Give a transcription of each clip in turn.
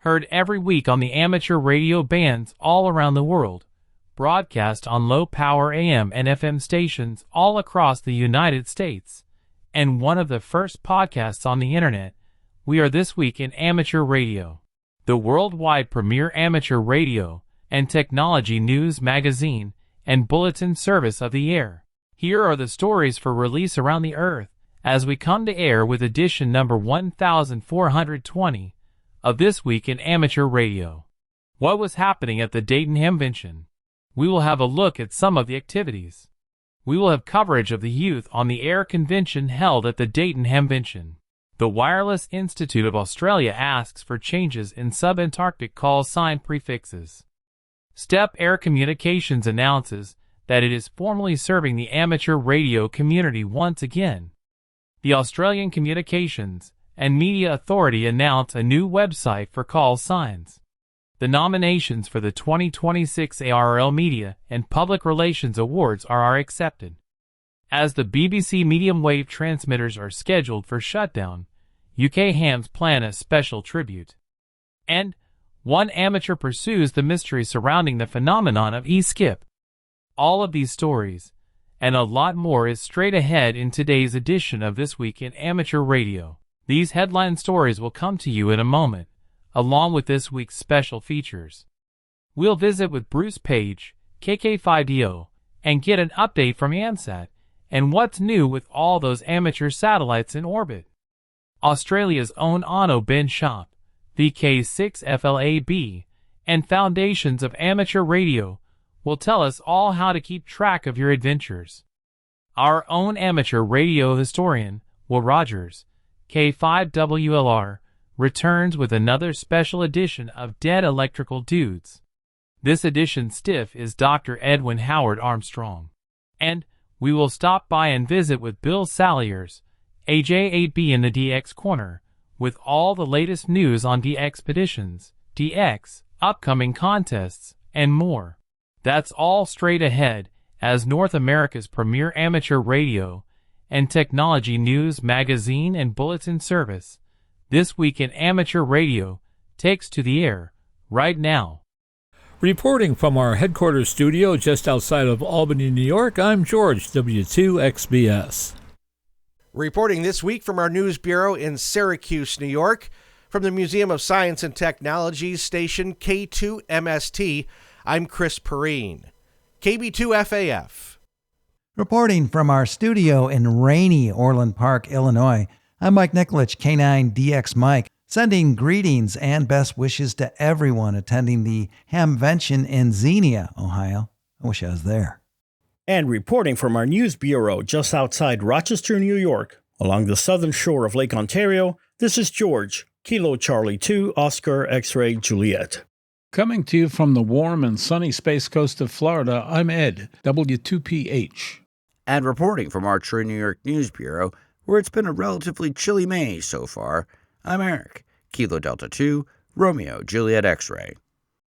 heard every week on the amateur radio bands all around the world, broadcast on low-power AM and FM stations all across the United States, and one of the first podcasts on the internet. We are This Week in Amateur Radio, the worldwide premier amateur radio and technology news magazine and bulletin service of the air. Here are the stories for release around the earth as we come to air with edition number 1420 of This Week in Amateur Radio. What was happening at the Dayton Hamvention? We will have a look at some of the activities. We will have coverage of the Youth on the Air convention held at the Dayton Hamvention. The Wireless Institute of Australia asks for changes in subantarctic call sign prefixes. SteppIR Communications announces that it is formally serving the amateur radio community once again. The Australian Communications and Media Authority announced a new website for call signs. The nominations for the 2026 ARRL Media and Public Relations Awards are accepted. As the BBC medium wave transmitters are scheduled for shutdown, UK hams plan a special tribute. And one amateur pursues the mystery surrounding the phenomenon of e-skip. All of these stories, and a lot more, is straight ahead in today's edition of This Week in Amateur Radio. These headline stories will come to you in a moment, along with this week's special features. We'll visit with Bruce Page, KK5DO, and get an update from Ansat and what's new with all those amateur satellites in orbit. Australia's own Ono Bin Shop, VK6FLAB, and Foundations of Amateur Radio will tell us all how to keep track of your adventures. Our own amateur radio historian, Will Rogers, K5WLR, returns with another special edition of Dead Electrical Dudes. This edition's stiff is Dr. Edwin Howard Armstrong. And we will stop by and visit with Bill Salyers, AJ8B in the DX Corner, with all the latest news on DX expeditions, DX, upcoming contests, and more. That's all straight ahead as North America's premier amateur radio and technology news magazine and bulletin service, This Week in Amateur Radio, takes to the air right now. Reporting from our headquarters studio just outside of Albany, New York, I'm George, W2XBS. Reporting this week from our news bureau in Syracuse, New York, from the Museum of Science and Technology's station K2MST, I'm Chris Perrine, KB2FAF. Reporting from our studio in rainy Orland Park, Illinois, I'm Mike Nikolich, K9DX Mike, sending greetings and best wishes to everyone attending the Hamvention in Xenia, Ohio. I wish I was there. And reporting from our news bureau just outside Rochester, New York, along the southern shore of Lake Ontario, this is George, Kilo Charlie 2, Oscar X-Ray Juliet. Coming to you from the warm and sunny Space Coast of Florida, I'm Ed, W2PH. And reporting from our True New York News Bureau, where it's been a relatively chilly May so far, I'm Eric, Kilo Delta 2, Romeo Juliet X-Ray.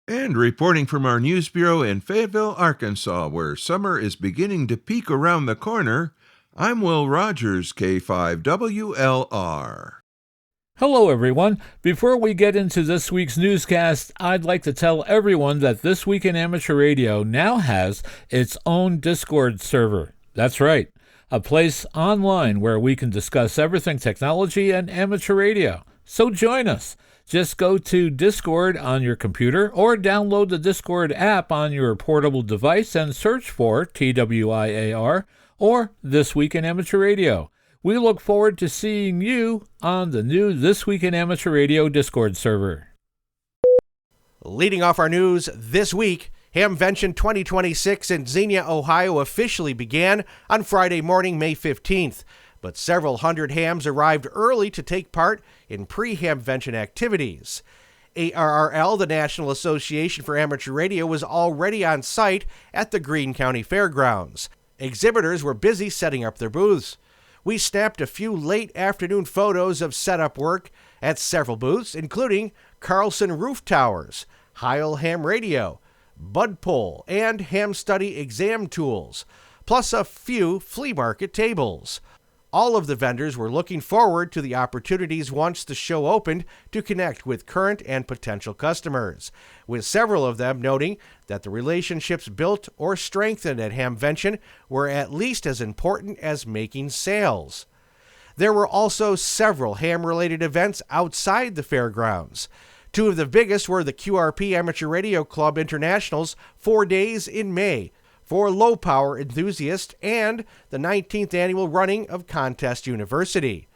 And reporting from our news bureau in Fayetteville, Arkansas, where summer is beginning to peek around the corner, I'm Will Rogers, K5WLR. Hello, everyone. Before we get into this week's newscast, I'd like to tell everyone that This Week in Amateur Radio now has its own Discord server. That's right, a place online where we can discuss everything technology and amateur radio. So join us. Just go to Discord on your computer or download the Discord app on your portable device and search for TWIAR or This Week in Amateur Radio. We look forward to seeing you on the new This Week in Amateur Radio Discord server. Leading off our news this week, Hamvention 2026 in Xenia, Ohio officially began on Friday morning, May 15th. But several hundred hams arrived early to take part in pre-Hamvention activities. ARRL, the National Association for Amateur Radio, was already on site at the Greene County Fairgrounds. Exhibitors were busy setting up their booths. We snapped a few late afternoon photos of setup work at several booths, including Carlson Roof Towers, Heil Ham Radio, Bud Pole, and Ham Study exam tools, plus a few flea market tables. All of the vendors were looking forward to the opportunities once the show opened to connect with current and potential customers, with several of them noting that the relationships built or strengthened at Hamvention were at least as important as making sales. There were also several ham-related events outside the fairgrounds. Two of the biggest were the QRP Amateur Radio Club International's 4 days in May for low-power enthusiasts and the 19th annual running of Contest University.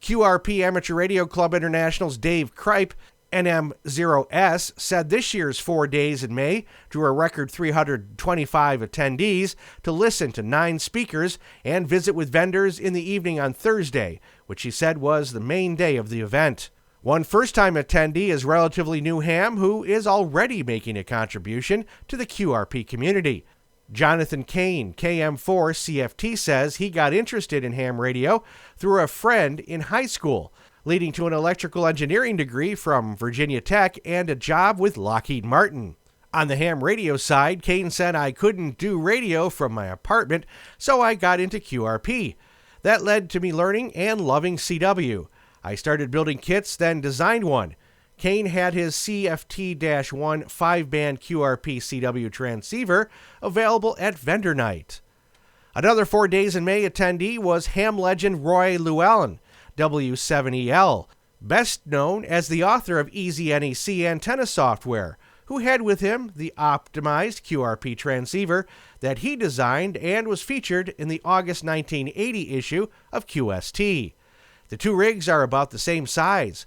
QRP Amateur Radio Club International's Dave Kripe, NM0S, said this year's 4 days in May drew a record 325 attendees to listen to 9 speakers and visit with vendors in the evening on Thursday, which he said was the main day of the event. One first-time attendee is relatively new ham who is already making a contribution to the QRP community. Jonathan Kane, KM4 CFT, says he got interested in ham radio through a friend in high school, leading to an electrical engineering degree from Virginia Tech and a job with Lockheed Martin. On the ham radio side, Kane said, "I couldn't do radio from my apartment, so I got into QRP. That led to me learning and loving CW. I started building kits, then designed one." Kane had his CFT-1 5-band QRP CW transceiver available at Vendor Night. Another 4 days in May attendee was ham legend Roy Llewellyn, W7EL, best known as the author of Easy NEC antenna software, who had with him the optimized QRP transceiver that he designed and was featured in the August 1980 issue of QST. The two rigs are about the same size.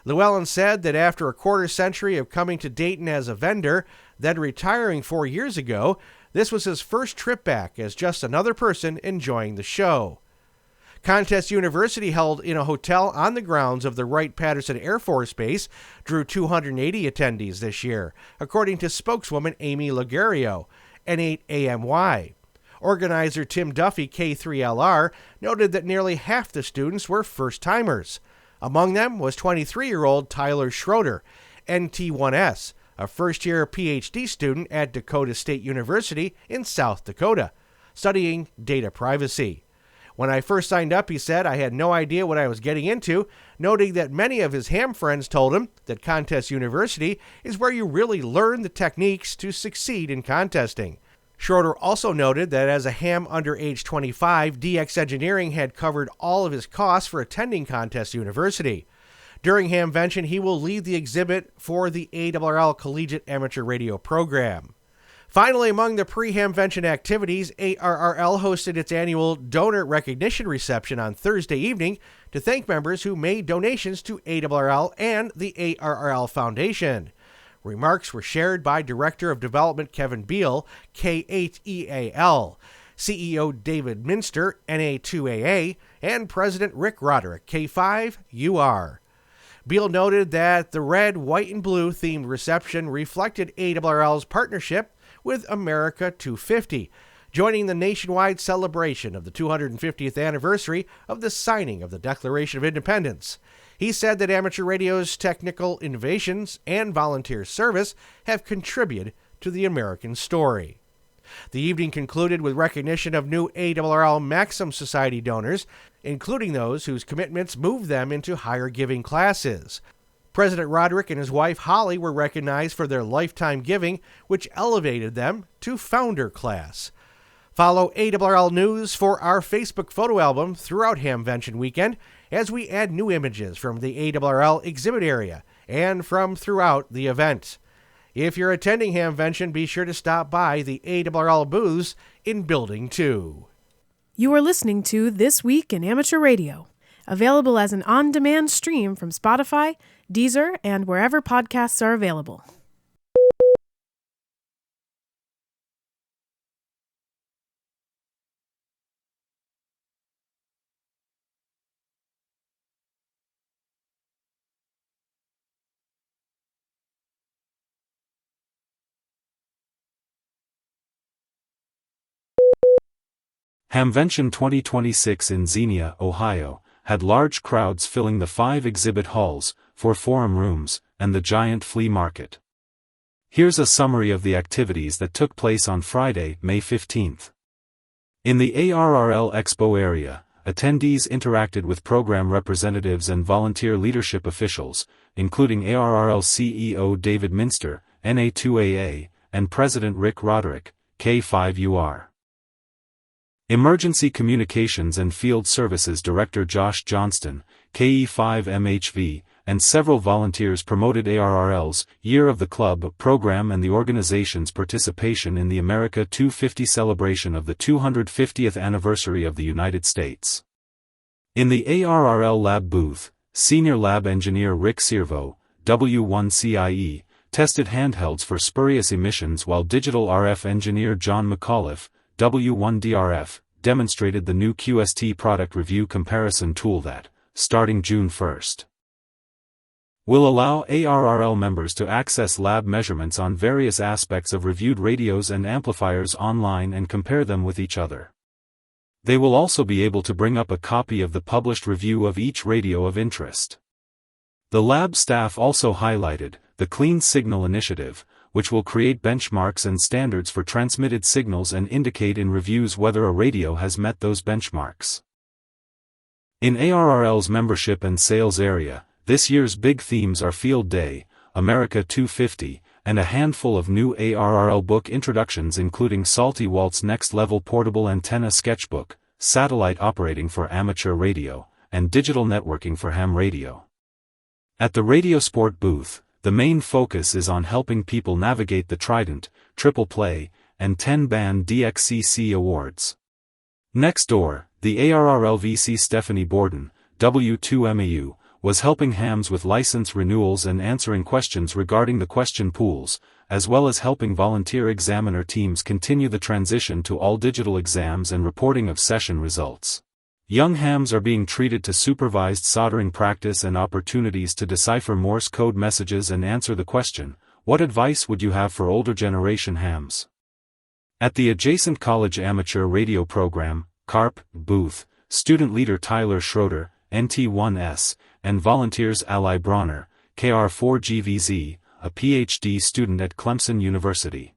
Llewellyn said that after a quarter century of coming to Dayton as a vendor, then retiring 4 years ago, this was his first trip back as just another person enjoying the show. Contest University, held in a hotel on the grounds of the Wright-Patterson Air Force Base, drew 280 attendees this year, according to spokeswoman Amy Lagario, N8AMY. Organizer Tim Duffy, K3LR, noted that nearly half the students were first-timers. Among them was 23-year-old Tyler Schroeder, NT1S, a first-year PhD student at Dakota State University in South Dakota, studying data privacy. When I first signed up, he said, I had no idea what I was getting into, noting that many of his ham friends told him that Contest University is where you really learn the techniques to succeed in contesting. Schroeder also noted that as a ham under age 25, DX Engineering had covered all of his costs for attending Contest University. During Hamvention, he will lead the exhibit for the ARRL Collegiate Amateur Radio program. Finally, among the pre-Hamvention activities, ARRL hosted its annual donor recognition reception on Thursday evening to thank members who made donations to ARRL and the ARRL Foundation. Remarks were shared by Director of Development Kevin Beal, K8EAL, CEO David Minster, NA2AA, and President Rick Roderick, K5UR. Beal noted that the red, white, and blue themed reception reflected ARRL's partnership with America 250, joining the nationwide celebration of the 250th anniversary of the signing of the Declaration of Independence. He said that amateur radio's technical innovations and volunteer service have contributed to the American story. The evening concluded with recognition of new ARRL Maxim Society donors, including those whose commitments moved them into higher giving classes. President Roderick and his wife Holly were recognized for their lifetime giving, which elevated them to founder class. Follow ARRL News for our Facebook photo album throughout Hamvention weekend as we add new images from the ARRL exhibit area and from throughout the event. If you're attending Hamvention, be sure to stop by the ARRL booths in Building 2. You are listening to This Week in Amateur Radio, available as an on-demand stream from Spotify, Deezer, and wherever podcasts are available. Hamvention 2026 in Xenia, Ohio, had large crowds filling the 5 exhibit halls, 4 forum rooms, and the giant flea market. Here's a summary of the activities that took place on Friday, May 15th. In the ARRL Expo area, attendees interacted with program representatives and volunteer leadership officials, including ARRL CEO David Minster, NA2AA, and President Rick Roderick, K5UR. Emergency Communications and Field Services Director Josh Johnston, KE5MHV, and several volunteers promoted ARRL's Year of the Club program and the organization's participation in the America 250 celebration of the 250th anniversary of the United States. In the ARRL lab booth, Senior Lab Engineer Rick Siervo, W1CIE, tested handhelds for spurious emissions while Digital RF Engineer John McAuliffe, W1DRF, demonstrated the new QST product review comparison tool that, starting June 1st, will allow ARRL members to access lab measurements on various aspects of reviewed radios and amplifiers online and compare them with each other. They will also be able to bring up a copy of the published review of each radio of interest. The lab staff also highlighted the Clean Signal Initiative, which will create benchmarks and standards for transmitted signals and indicate in reviews whether a radio has met those benchmarks. In ARRL's membership and sales area, this year's big themes are Field Day, America 250, and a handful of new ARRL book introductions including Salty Walt's Next Level Portable Antenna Sketchbook, Satellite Operating for Amateur Radio, and Digital Networking for Ham Radio. At the Radiosport booth, the main focus is on helping people navigate the Trident, Triple Play, and 10-band DXCC awards. Next door, the ARRL VC Stephanie Borden, W2MAU, was helping hams with license renewals and answering questions regarding the question pools, as well as helping volunteer examiner teams continue the transition to all digital exams and reporting of session results. Young hams are being treated to supervised soldering practice and opportunities to decipher Morse code messages and answer the question, what advice would you have for older generation hams? At the adjacent college amateur radio program, CARP, booth, student leader Tyler Schroeder, NT1S, and volunteers Ally Bronner, KR4GVZ, a PhD student at Clemson University.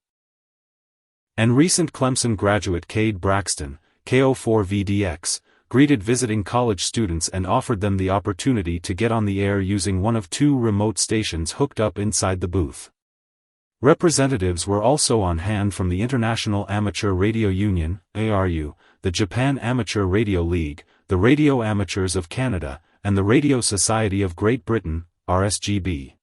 And recent Clemson graduate Cade Braxton, KO4VDX, greeted visiting college students and offered them the opportunity to get on the air using one of two remote stations hooked up inside the booth. Representatives were also on hand from the International Amateur Radio Union, ARU, the Japan Amateur Radio League, the Radio Amateurs of Canada, and the Radio Society of Great Britain, RSGB.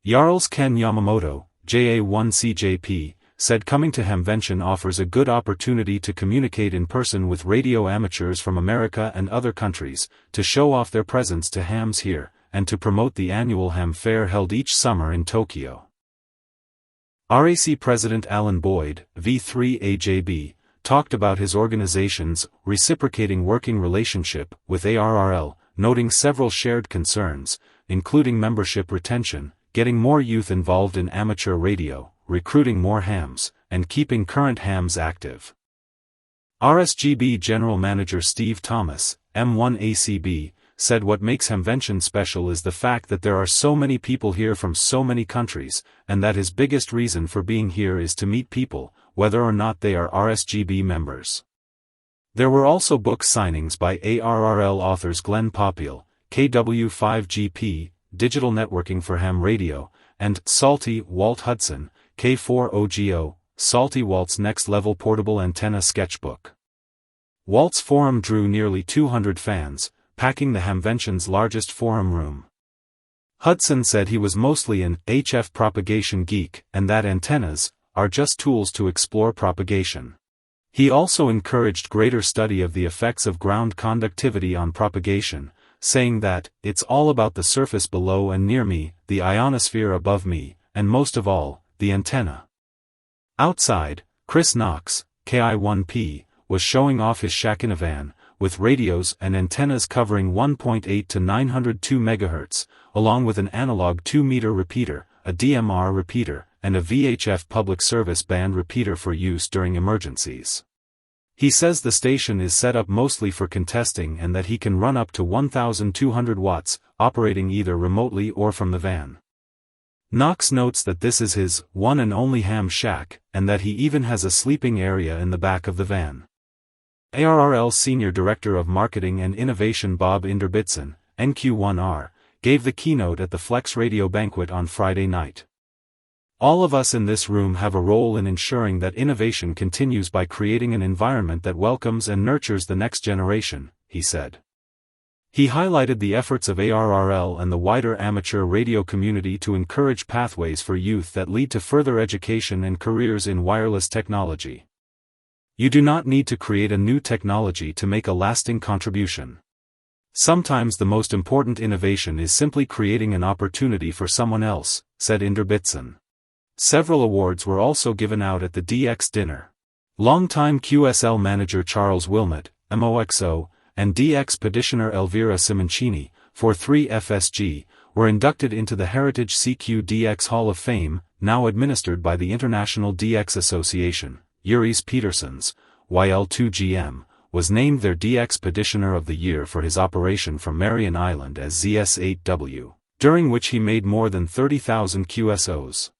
Jarls Ken Yamamoto, JA1CJP, said coming to Hamvention offers a good opportunity to communicate in person with radio amateurs from America and other countries, to show off their presence to hams here, and to promote the annual ham fair held each summer in Tokyo. RAC President Alan Boyd, V3AJB, talked about his organization's reciprocating working relationship with ARRL, noting several shared concerns, including membership retention, getting more youth involved in amateur radio, recruiting more hams, and keeping current hams active. RSGB General Manager Steve Thomas, M1ACB, said what makes Hamvention special is the fact that there are so many people here from so many countries, and that his biggest reason for being here is to meet people, whether or not they are RSGB members. There were also book signings by ARRL authors Glenn Popiel, KW5GP, Digital Networking for Ham Radio, and Salty Walt Hudson, K4OGO, Salty Walt's Next Level Portable Antenna Sketchbook. Walt's forum drew nearly 200 fans, packing the Hamvention's largest forum room. Hudson said he was mostly an HF propagation geek and that antennas are just tools to explore propagation. He also encouraged greater study of the effects of ground conductivity on propagation, saying that it's all about the surface below and near me, the ionosphere above me, and most of all, the antenna. Outside, Chris Knox, KI1P, was showing off his Shakinavan, with radios and antennas covering 1.8 to 902 MHz, along with an analog 2-meter repeater, a DMR repeater, and a VHF public service band repeater for use during emergencies. He says the station is set up mostly for contesting and that he can run up to 1,200 watts, operating either remotely or from the van. Knox notes that this is his one and only ham shack, and that he even has a sleeping area in the back of the van. ARRL Senior Director of Marketing and Innovation Bob Inderbitsen, NQ1R, gave the keynote at the Flex Radio banquet on Friday night. All of us in this room have a role in ensuring that innovation continues by creating an environment that welcomes and nurtures the next generation, he said. He highlighted the efforts of ARRL and the wider amateur radio community to encourage pathways for youth that lead to further education and careers in wireless technology. You do not need to create a new technology to make a lasting contribution. Sometimes the most important innovation is simply creating an opportunity for someone else, said Inderbitsen. Several awards were also given out at the DX dinner. Longtime QSL manager Charles Wilmot, MOXO, and DX petitioner Elvira Simoncini, for 3FSG, were inducted into the Heritage CQ DX Hall of Fame, now administered by the International DX Association. Uris Petersons, YL2GM, was named their DX Petitioner of the Year for his operation from Marion Island as ZS8W, during which he made more than 30,000 QSOs.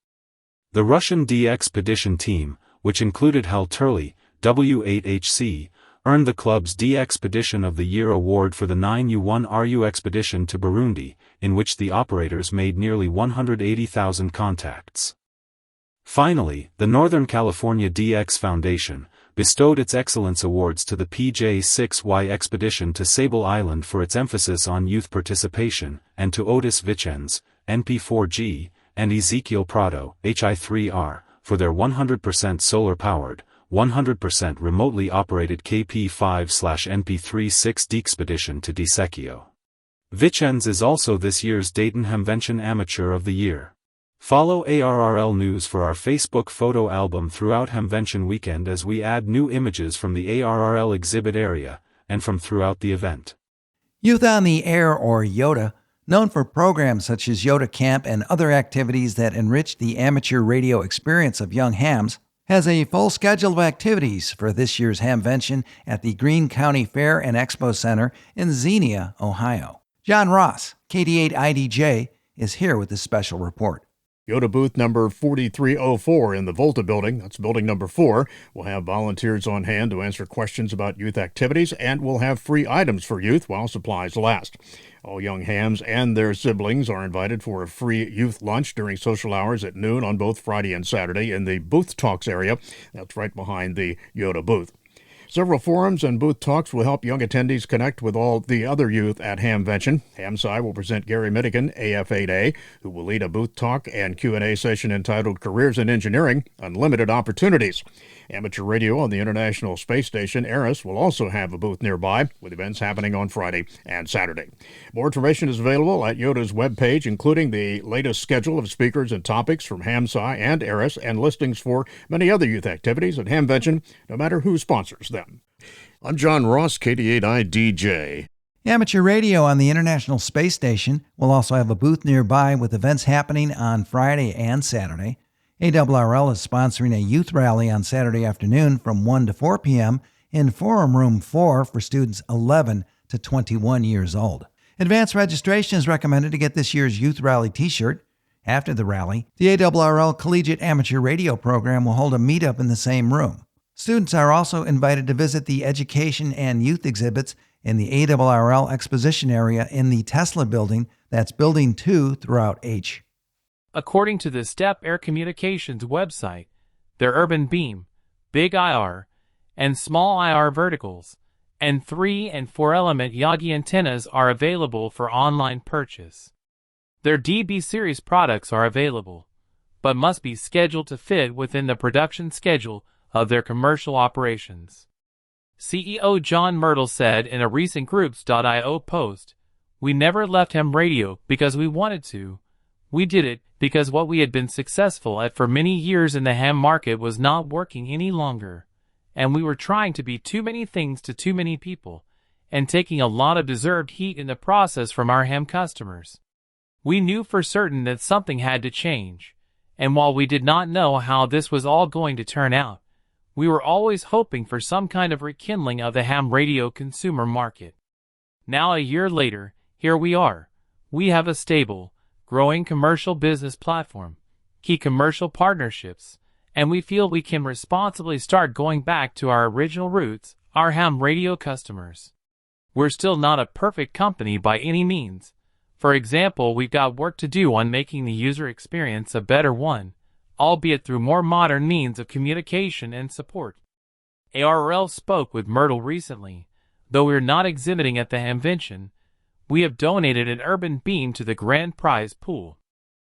The Russian DX Petition team, which included Hal Turley, W8HC, earned the club's DX Petition of the Year award for the 9U1RU expedition to Burundi, in which the operators made nearly 180,000 contacts. Finally, the Northern California DX Foundation bestowed its Excellence Awards to the PJ6Y expedition to Sable Island for its emphasis on youth participation, and to Otis Vicens, NP4G, and Ezekiel Prado, HI3R, for their 100% solar-powered, 100% remotely operated KP5/NP36D expedition to Desecchio. Vicens is also this year's Dayton Hamvention Amateur of the Year. Follow ARRL News for our Facebook photo album throughout Hamvention weekend as we add new images from the ARRL exhibit area, and from throughout the event. Youth on the Air, or YOTA, known for programs such as YOTA Camp and other activities that enrich the amateur radio experience of young hams, has a full schedule of activities for this year's Hamvention at the Greene County Fair and Expo Center in Xenia, Ohio. John Ross, KD8IDJ, is here with this special report. YOTA booth number 4304 in the Volta building, that's building number 4, will have volunteers on hand to answer questions about youth activities, and will have free items for youth while supplies last. All young hams and their siblings are invited for a free youth lunch during social hours at noon on both Friday and Saturday in the Booth Talks area. That's right behind the YOTA booth. Several forums and booth talks will help young attendees connect with all the other youth at Hamvention. HamSci will present Gary Mitigan, AF8A, who will lead a booth talk and Q&A session entitled Careers in Engineering, Unlimited Opportunities. Amateur radio on the International Space Station, ARRL, will also have a booth nearby, with events happening on Friday and Saturday. More information is available at YOTA's webpage, including the latest schedule of speakers and topics from HamSci and ARRL, and listings for many other youth activities at Hamvention, no matter who sponsors them. I'm John Ross, KD8IDJ. Amateur radio on the International Space Station will also have a booth nearby with events happening on Friday and Saturday. ARRL is sponsoring a youth rally on Saturday afternoon from 1 to 4 p.m. in Forum Room 4 for students 11 to 21 years old. Advance registration is recommended to get this year's Youth Rally t-shirt. After the rally, the ARRL Collegiate Amateur Radio program will hold a meetup in the same room. Students are also invited to visit the education and youth exhibits in the ARRL exposition area in the Tesla building, that's Building 2 throughout H. According to the SteppIR Communications website, their urban beam, big IR, and small IR verticals, and 3 and 4 element Yagi antennas are available for online purchase. Their DB series products are available, but must be scheduled to fit within the production schedule of their commercial operations. CEO John Myrtle said in a recent Groups.io post, "We never left ham radio because we wanted to. We did it because what we had been successful at for many years in the ham market was not working any longer, and we were trying to be too many things to too many people, and taking a lot of deserved heat in the process from our ham customers. We knew for certain that something had to change, and while we did not know how this was all going to turn out, we were always hoping for some kind of rekindling of the ham radio consumer market. Now a year later, here we are. We have a stable, growing commercial business platform, key commercial partnerships, and we feel we can responsibly start going back to our original roots our ham radio customers. We're still not a perfect company by any means. For example, we've got work to do on making the user experience a better one, albeit through more modern means of communication and support. ARRL spoke with Myrtle recently. Though we're not exhibiting at the Hamvention, we have donated an urban beam to the grand prize pool.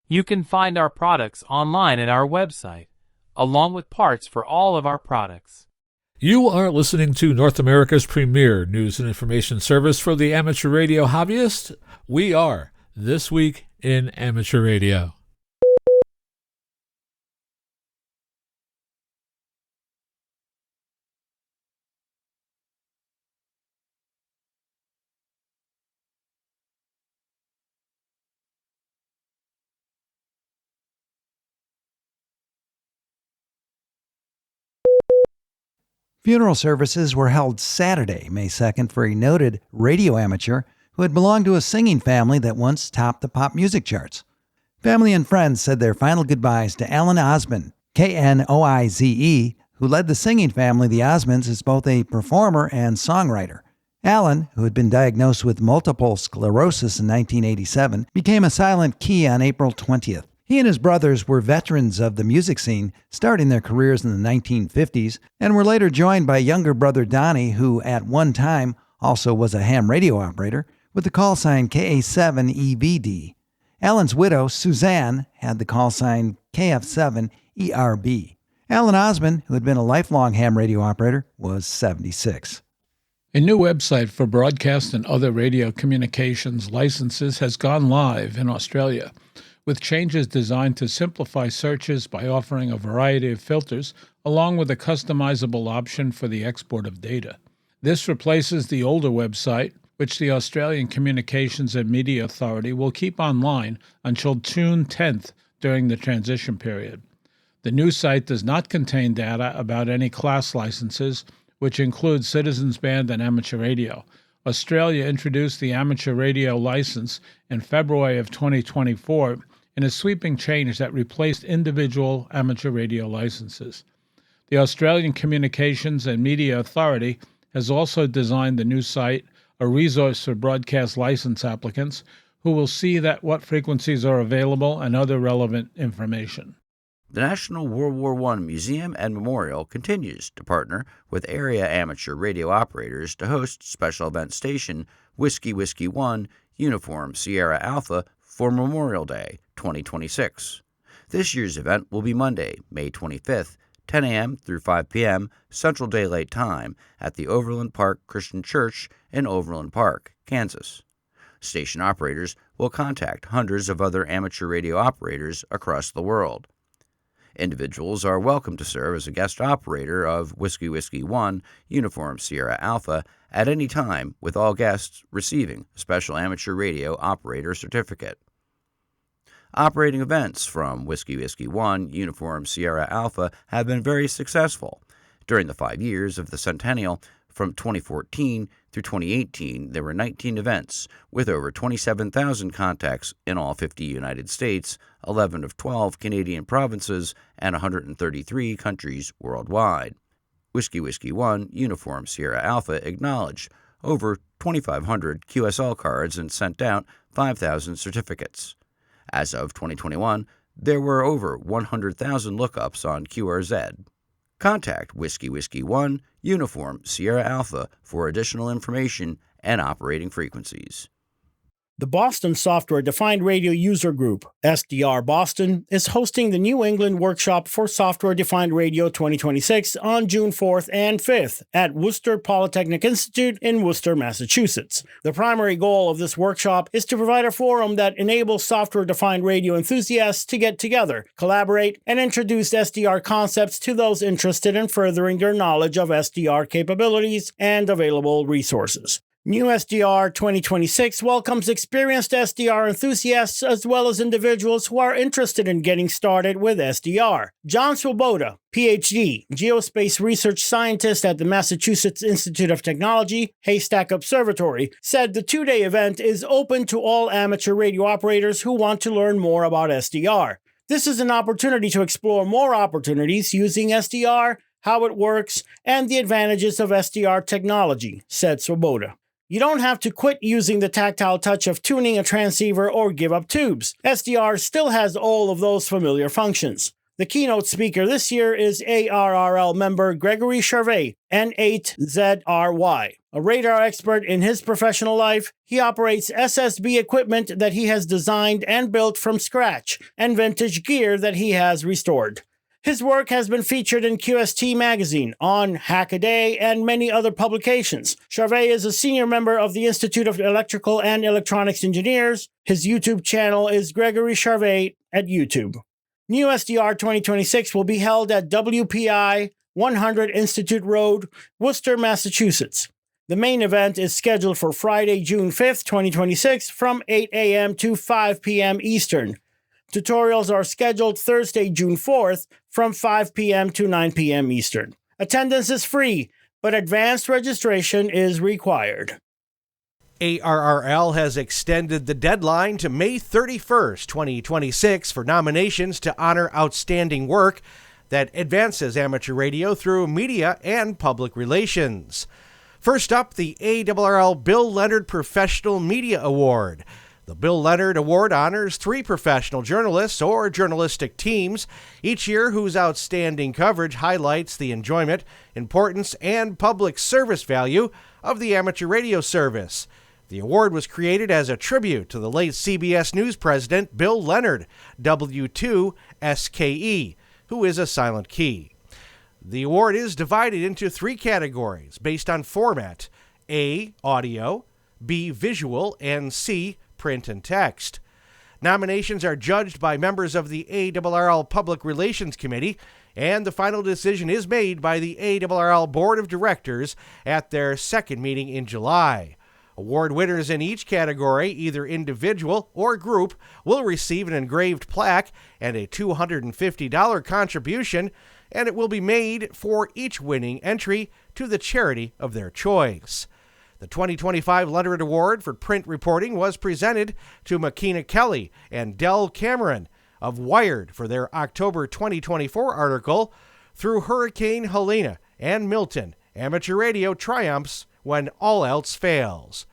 You can find our products online at our website, along with parts for all of our products. You are listening to North America's premier news and information service for the amateur radio hobbyist. We are This Week in Amateur Radio. Funeral services were held Saturday, May 2nd, for a noted radio amateur who had belonged to a singing family that once topped the pop music charts. Family and friends said their final goodbyes to Alan Osmond, Knoize, who led the singing family, the Osmonds, as both a performer and songwriter. Alan, who had been diagnosed with multiple sclerosis in 1987, became a silent key on April 20th. He and his brothers were veterans of the music scene, starting their careers in the 1950s, and were later joined by younger brother Donnie, who at one time also was a ham radio operator, with the call sign KA7EVD. Alan's widow, Suzanne, had the call sign KF7ERB. Alan Osmond, who had been a lifelong ham radio operator, was 76. A new website for broadcast and other radio communications licenses has gone live in Australia, with changes designed to simplify searches by offering a variety of filters, along with a customizable option for the export of data. This replaces the older website, which the Australian Communications and Media Authority will keep online until June 10th during the transition period. The new site does not contain data about any class licenses, which include Citizens Band and Amateur Radio. Australia introduced the Amateur Radio license in February of 2024 in a sweeping change that replaced individual amateur radio licenses. The Australian Communications and Media Authority has also designed the new site, a resource for broadcast license applicants, who will see that what frequencies are available and other relevant information. The National World War I Museum and Memorial continues to partner with area amateur radio operators to host special event station Whiskey Whiskey 1 Uniform Sierra Alpha for Memorial Day 2026. This year's event will be Monday, May 25th, 10 a.m. through 5 p.m. Central Daylight Time at the Overland Park Christian Church in Overland Park, Kansas. Station operators will contact hundreds of other amateur radio operators across the world. Individuals are welcome to serve as a guest operator of Whiskey Whiskey 1 Uniform Sierra Alpha at any time, with all guests receiving a special amateur radio operator certificate. Operating events from Whiskey Whiskey 1 Uniform Sierra Alpha have been very successful. During the 5 years of the centennial, from 2014 through 2018, there were 19 events with over 27,000 contacts in all 50 United States, 11 of 12 Canadian provinces, and 133 countries worldwide. Whiskey Whiskey 1 Uniform Sierra Alpha acknowledged over 2,500 QSL cards and sent out 5,000 certificates. As of 2021, there were over 100,000 lookups on QRZ. Contact Whiskey Whiskey 1 Uniform Sierra Alpha for additional information and operating frequencies. The Boston Software Defined Radio User Group, SDR Boston, is hosting the New England Workshop for Software Defined Radio 2026 on June 4th and 5th at Worcester Polytechnic Institute in Worcester, Massachusetts. The primary goal of this workshop is to provide a forum that enables software-defined radio enthusiasts to get together, collaborate, and introduce SDR concepts to those interested in furthering their knowledge of SDR capabilities and available resources. New SDR 2026 welcomes experienced SDR enthusiasts as well as individuals who are interested in getting started with SDR. John Swoboda, PhD, Geospace Research Scientist at the Massachusetts Institute of Technology, Haystack Observatory, said the two-day event is open to all amateur radio operators who want to learn more about SDR. This is an opportunity to explore more opportunities using SDR how it works, and the advantages of SDR technology, said Swoboda. You don't have to quit using the tactile touch of tuning a transceiver or give up tubes. SDR still has all of those familiar functions. The keynote speaker this year is ARRL member Gregory Charvet, N8ZRY. A radar expert in his professional life, he operates SSB equipment that he has designed and built from scratch, and vintage gear that he has restored. His work has been featured in QST magazine, on Hackaday, and many other publications. Charvet is a senior member of the Institute of Electrical and Electronics Engineers. His YouTube channel is Gregory Charvet at YouTube. New SDR 2026 will be held at WPI 100 Institute Road, Worcester, Massachusetts. The main event is scheduled for Friday, June 5th, 2026 from 8 a.m. to 5 p.m. Eastern. Tutorials are scheduled Thursday, June 4th from 5 p.m. to 9 p.m. Eastern. Attendance is free, but advanced registration is required. ARRL has extended the deadline to May 31st, 2026 for nominations to honor outstanding work that advances amateur radio through media and public relations. First up, the ARRL Bill Leonard Professional Media Award. The Bill Leonard Award honors 3 professional journalists or journalistic teams each year whose outstanding coverage highlights the enjoyment, importance, and public service value of the amateur radio service. The award was created as a tribute to the late CBS News president Bill Leonard, W2SKE, who is a silent key. The award is divided into 3 categories based on format: A, audio, B, visual, and C, print and text. Nominations are judged by members of the ARRL Public Relations Committee, and the final decision is made by the ARRL Board of Directors at their second meeting in July. Award winners in each category, either individual or group, will receive an engraved plaque and a $250 contribution, and it will be made for each winning entry to the charity of their choice. The 2025 Leonard Award for print reporting was presented to Makina Kelly and Del Cameron of Wired for their October 2024 article, "Through Hurricane Helena and Milton, Amateur Radio Triumphs When All Else Fails."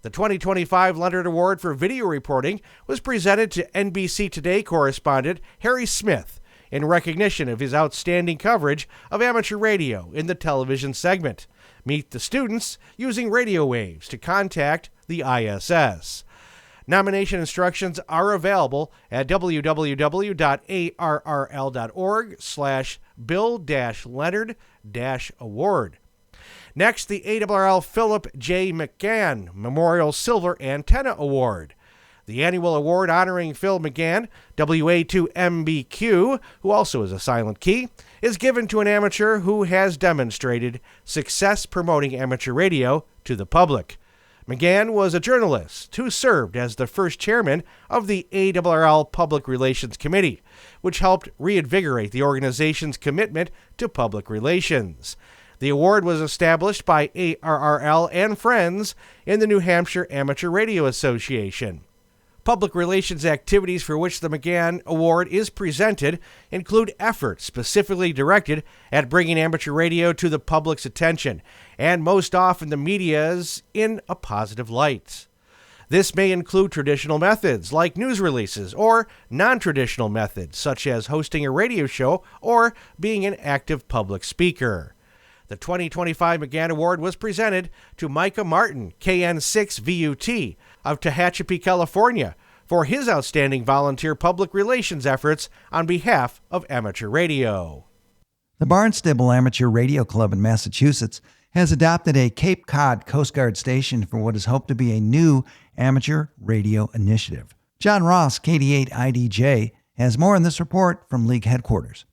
The 2025 Leonard Award for video reporting was presented to NBC Today correspondent Harry Smith in recognition of his outstanding coverage of amateur radio in the television segment. Meet the students using radio waves to contact the ISS. Nomination instructions are available at www.arrl.org/bill-leonard-award. Next, the ARRL Philip J. McGann Memorial Silver Antenna Award. The annual award honoring Phil McGann, WA2MBQ, who also is a silent key, is given to an amateur who has demonstrated success promoting amateur radio to the public. McGann was a journalist who served as the first chairman of the ARRL Public Relations Committee, which helped reinvigorate the organization's commitment to public relations. The award was established by ARRL and friends in the New Hampshire Amateur Radio Association. Public relations activities for which the McGann Award is presented include efforts specifically directed at bringing amateur radio to the public's attention, and most often the media's in a positive light. This may include traditional methods like news releases or non-traditional methods such as hosting a radio show or being an active public speaker. The 2025 McGann Award was presented to Micah Martin, KN6VUT, of Tehachapi, California, for his outstanding volunteer public relations efforts on behalf of amateur radio. The Barnstable Amateur Radio Club in Massachusetts has adopted a Cape Cod Coast Guard station for what is hoped to be a new amateur radio initiative. John Ross, KD8IDJ, has more in this report from League headquarters.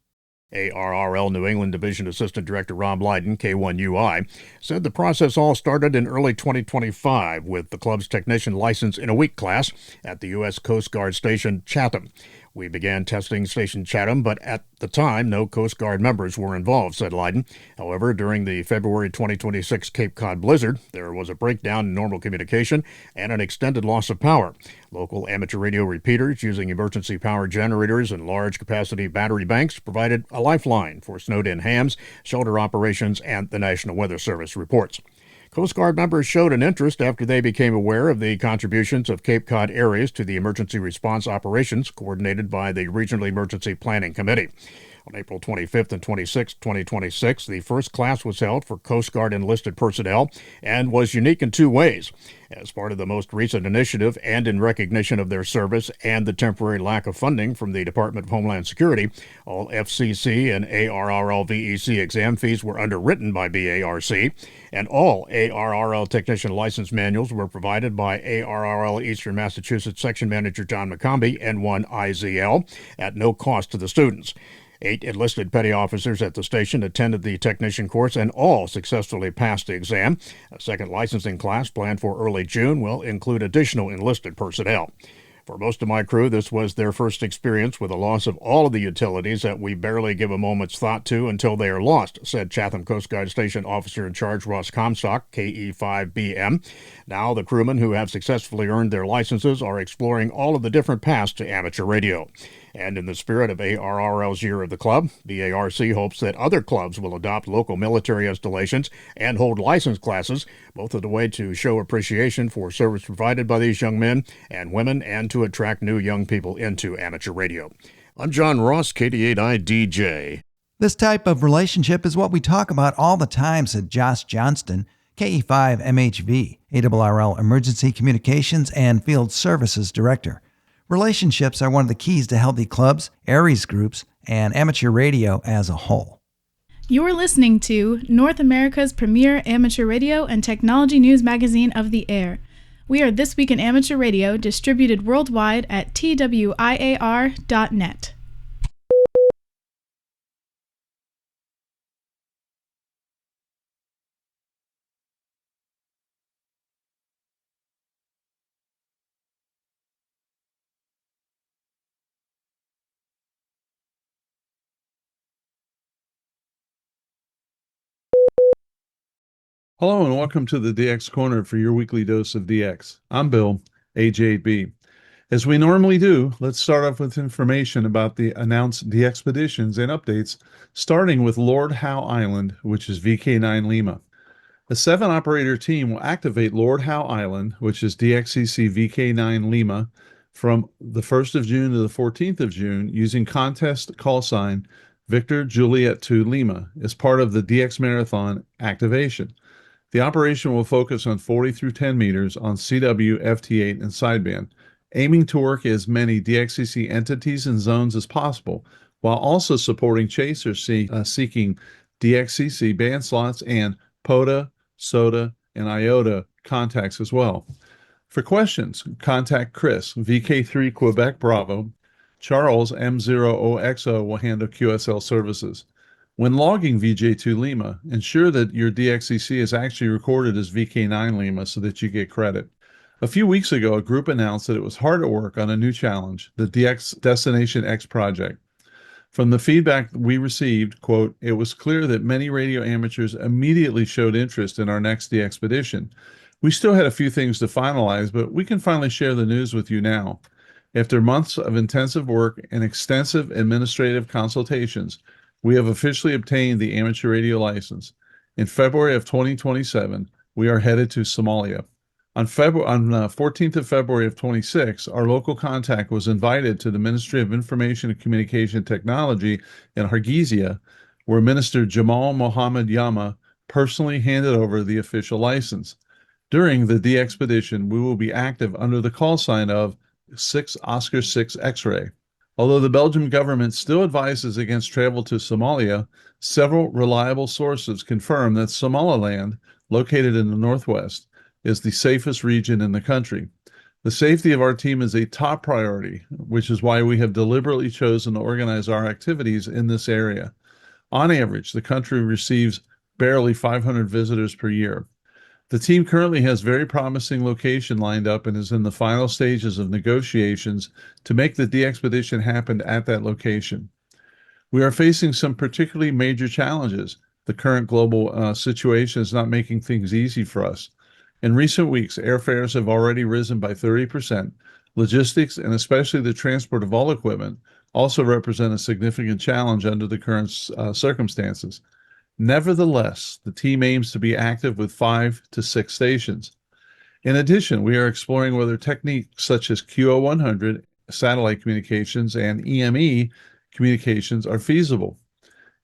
ARRL New England Division Assistant Director Rob Lydon, K1UI, said the process all started in early 2025 with the club's technician license in a week class at the U.S. Coast Guard Station Chatham. We began testing Station Chatham, but at the time, no Coast Guard members were involved, said Leiden. However, during the February 2026 Cape Cod blizzard, there was a breakdown in normal communication and an extended loss of power. Local amateur radio repeaters using emergency power generators and large-capacity battery banks provided a lifeline for snowed-in hams, shelter operations, and the National Weather Service reports. Coast Guard members showed an interest after they became aware of the contributions of Cape Cod areas to the emergency response operations coordinated by the Regional Emergency Planning Committee. On April 25th and 26th, 2026, the first class was held for Coast Guard enlisted personnel and was unique in two ways. As part of the most recent initiative and in recognition of their service and the temporary lack of funding from the Department of Homeland Security, all FCC and ARRL VEC exam fees were underwritten by BARC, and all ARRL technician license manuals were provided by ARRL Eastern Massachusetts Section Manager John McCombie, N1 IZL, at no cost to the students. 8 enlisted petty officers at the station attended the technician course and all successfully passed the exam. A second licensing class planned for early June will include additional enlisted personnel. For most of my crew, this was their first experience with the loss of all of the utilities that we barely give a moment's thought to until they are lost, said Chatham Coast Guard Station Officer in Charge Ross Comstock, KE5BM. Now the crewmen who have successfully earned their licenses are exploring all of the different paths to amateur radio. And in the spirit of ARRL's Year of the Club, BARC hopes that other clubs will adopt local military installations and hold license classes, both as a way to show appreciation for service provided by these young men and women and to attract new young people into amateur radio. I'm John Ross, KD8I-DJ. This type of relationship is what we talk about all the time, said Josh Johnston, KE5MHV, ARRL Emergency Communications and Field Services Director. Relationships are one of the keys to healthy clubs, ARRL groups, and amateur radio as a whole. You're listening to North America's premier amateur radio and technology news magazine of the air. We are This Week in Amateur Radio, distributed worldwide at TWIAR.net. Hello and welcome to the DX Corner for your weekly dose of DX. I'm Bill, AJB. As we normally do, let's start off with information about the announced DXpeditions and updates, starting with Lord Howe Island, which is VK9 Lima. A 7-operator team will activate Lord Howe Island, which is DXCC VK9 Lima, from the 1st of June to the 14th of June using contest call sign Victor Juliet 2 Lima as part of the DX Marathon activation. The operation will focus on 40 through 10 meters on CW, FT8, and sideband, aiming to work as many DXCC entities and zones as possible, while also supporting chasers seeking DXCC band slots and POTA, SOTA, and IOTA contacts as well. For questions, contact Chris, VK3 Quebec Bravo. Charles, M0OXO, will handle QSL services. When logging VJ2 Lima, ensure that your DXCC is actually recorded as VK9 Lima so that you get credit. A few weeks ago, a group announced that it was hard at work on a new challenge, the DX Destination X project. From the feedback we received, quote, it was clear that many radio amateurs immediately showed interest in our next DXpedition. We still had a few things to finalize, but we can finally share the news with you now. After months of intensive work and extensive administrative consultations, we have officially obtained the amateur radio license. In February of 2027, we are headed to Somalia. On 14th of February of 26, our local contact was invited to the Ministry of Information and Communication Technology in Hargeisa, where Minister Jamal Mohammed Yama personally handed over the official license. During the DXpedition, we will be active under the call sign of 6 Oscar 6 X-ray. Although the Belgian government still advises against travel to Somalia, several reliable sources confirm that Somaliland, located in the northwest, is the safest region in the country. The safety of our team is a top priority, which is why we have deliberately chosen to organize our activities in this area. On average, the country receives barely 500 visitors per year. The team currently has very promising location lined up and is in the final stages of negotiations to make the DXpedition happen at that location. We are facing some particularly major challenges. The current global situation is not making things easy for us. In recent weeks, airfares have already risen by 30%. Logistics, and especially the transport of all equipment, also represent a significant challenge under the current circumstances. Nevertheless, the team aims to be active with 5 to 6 stations. In addition, we are exploring whether techniques such as QO100, satellite communications, and EME communications are feasible.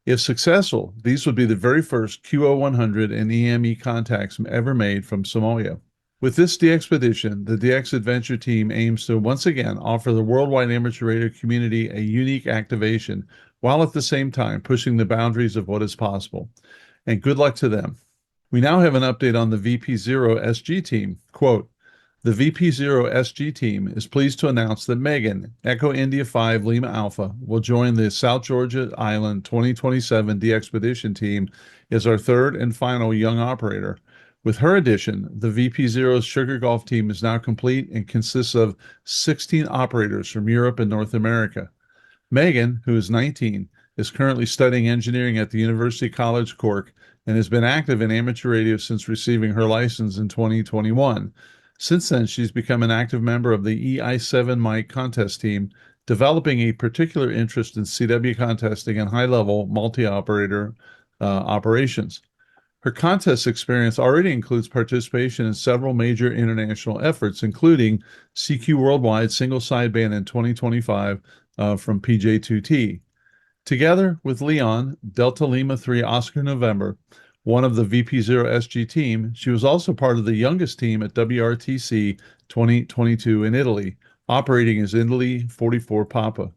If successful, these would be the very first QO100 and EME contacts ever made from Somalia. With this DXpedition, the DX Adventure team aims to once again offer the worldwide amateur radio community a unique activation, while at the same time pushing the boundaries of what is possible. And good luck to them. We now have an update on the VP0 SG team. Quote, the VP0 SG team is pleased to announce that Megan, Echo India 5 Lima Alpha, will join the South Georgia Island 2027 DXpedition team as our third and final young operator. With her addition, the VP0's Sugar Golf team is now complete and consists of 16 operators from Europe and North America. Megan, who is 19, is currently studying engineering at the University College Cork and has been active in amateur radio since receiving her license in 2021. Since then, she's become an active member of the EI7 mic contest team, developing a particular interest in CW contesting and high-level multi-operator operations. Her contest experience already includes participation in several major international efforts, including CQ Worldwide Single Sideband in 2025 from PJ2T. Together with Leon, Delta Lima 3 Oscar November, one of the VP0 SG team, she was also part of the youngest team at WRTC 2022 in Italy, operating as Italy 44 Papa.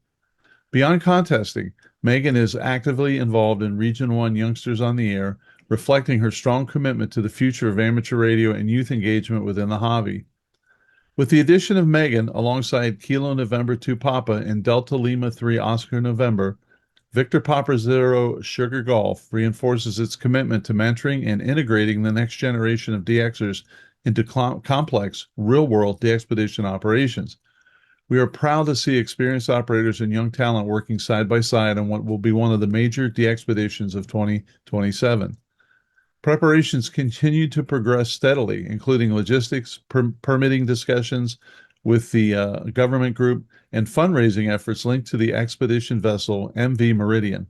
Beyond contesting, Megan is actively involved in Region 1 Youngsters on the Air, reflecting her strong commitment to the future of amateur radio and youth engagement within the hobby. With the addition of Megan alongside Kilo November 2 Papa and Delta Lima 3 Oscar November, Victor Papa Zero Sugar Golf reinforces its commitment to mentoring and integrating the next generation of DXers into complex, real-world DXpedition operations. We are proud to see experienced operators and young talent working side by side on what will be one of the major DXpeditions of 2027. Preparations continue to progress steadily, including logistics, permitting discussions with the government group, and fundraising efforts linked to the expedition vessel MV Meridian.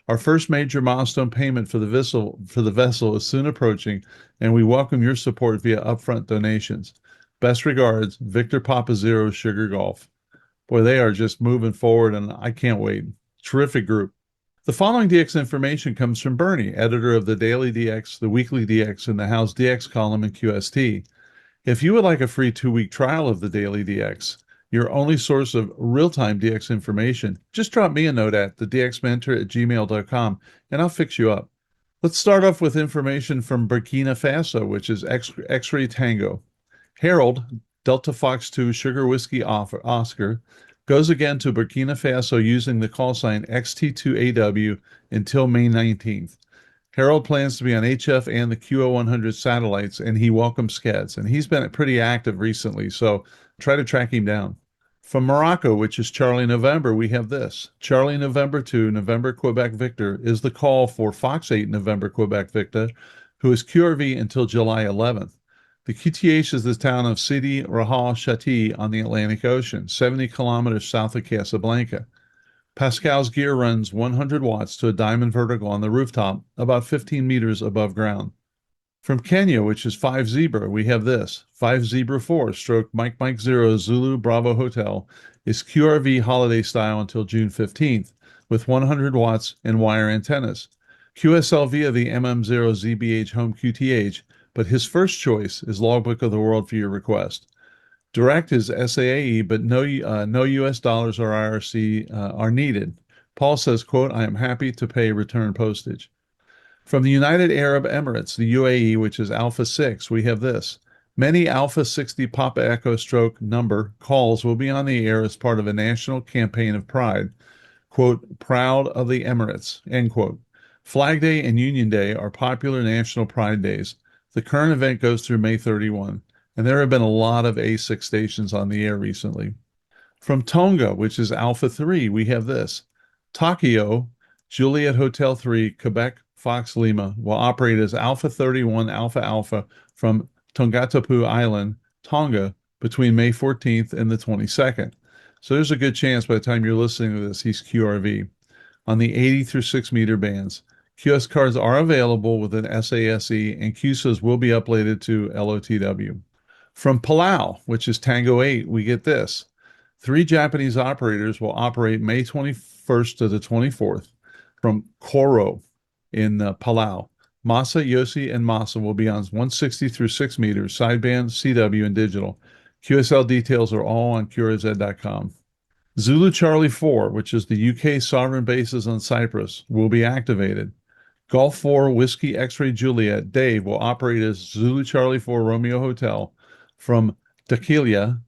Our first major milestone payment for the vessel is soon approaching, and we welcome your support via upfront donations. Best regards, Victor Papa Zero Sugar Golf. Boy, they are just moving forward, and I can't wait. Terrific group. The following DX information comes from Bernie, editor of the Daily DX, the Weekly DX, and the House DX column in QST. If you would like a free 2-week trial of the Daily DX, your only source of real-time DX information, just drop me a note at thedxmentor@gmail.com, and I'll fix you up. Let's start off with information from Burkina Faso, which is X-Ray Tango. Harold, Delta Fox 2 Sugar Whiskey Oscar, goes again to Burkina Faso using the call sign XT2AW until May 19th. Harold plans to be on HF and the QO100 satellites, and he welcomes SCADs. And he's been pretty active recently, so try to track him down. From Morocco, which is Charlie November, we have this. Charlie November 2, November Quebec Victor, is the call for Fox 8 November Quebec Victor, who is QRV until July 11th. The QTH is the town of Sidi Rahal Shati on the Atlantic Ocean, 70 kilometers south of Casablanca. Pascal's gear runs 100 watts to a diamond vertical on the rooftop, about 15 meters above ground. From Kenya, which is 5 Zebra, we have this. 5 Zebra 4 stroke Mike 0 Zulu Bravo Hotel is QRV holiday style until June 15th, with 100 watts and wire antennas. QSL via the MM0 ZBH home QTH, but his first choice is Logbook of the World for your request. Direct is SAAE, but no U.S. dollars or IRC are needed. Paul says, quote, I am happy to pay return postage. From the United Arab Emirates, the UAE, which is Alpha 6, we have this. Many Alpha 60 Papa Echo stroke number calls will be on the air as part of a national campaign of pride. Quote, proud of the Emirates, end quote. Flag Day and Union Day are popular national pride days. The current event goes through May 31, and there have been a lot of A6 stations on the air recently. From Tonga, which is Alpha 3, we have this. Tokyo, Juliet Hotel 3, Quebec, Fox Lima will operate as Alpha 31 Alpha Alpha from Tongatapu Island, Tonga, between May 14th and the 22nd. So there's a good chance by the time you're listening to this, he's QRV. On the 80 through 6 meter bands, QS cards are available with an SASE, and QSOs will be uploaded to LOTW. From Palau, which is Tango 8, we get this. 3 Japanese operators will operate May 21st to the 24th from Koro in Palau. Masa, Yosi, and Masa will be on 160 through 6 meters, sideband, CW, and digital. QSL details are all on QRZ.com. Zulu Charlie 4, which is the UK sovereign bases on Cyprus, will be activated. Golf 4 Whiskey X-Ray Juliet Dave will operate as Zulu Charlie 4 Romeo Hotel from Dakilia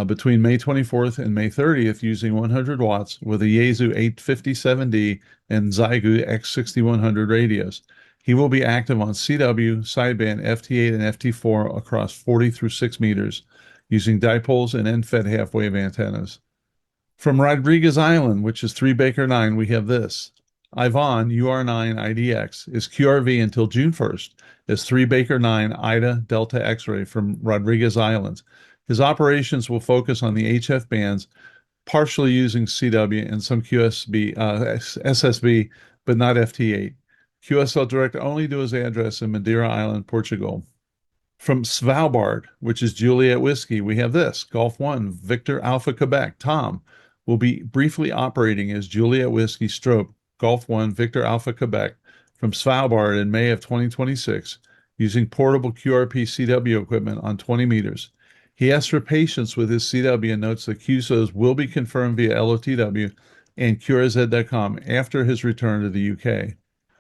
between May 24th and May 30th using 100 watts with a Yaesu 857D and Zygu X6100 radios. He will be active on CW, sideband, FT8, and FT4 across 40 through 6 meters using dipoles and end-fed half-wave antennas. From Rodriguez Island, which is 3 Baker 9, we have this. Ivan UR9 IDX is QRV until June 1st as 3 Baker 9 Ida Delta X-Ray from Rodriguez Islands. His operations will focus on the HF bands, partially using CW and some SSB, but not FT8. QSL direct only to his address in Madeira Island, Portugal. From Svalbard, which is Juliet Whiskey, we have this. Golf 1 Victor Alpha Quebec Tom will be briefly operating as Juliet Whiskey Stroke Golf 1 Victor Alpha Quebec from Svalbard in May of 2026 using portable QRP CW equipment on 20 meters. He asks for patience with his CW and notes that QSOs will be confirmed via LOTW and QRZ.com after his return to the UK.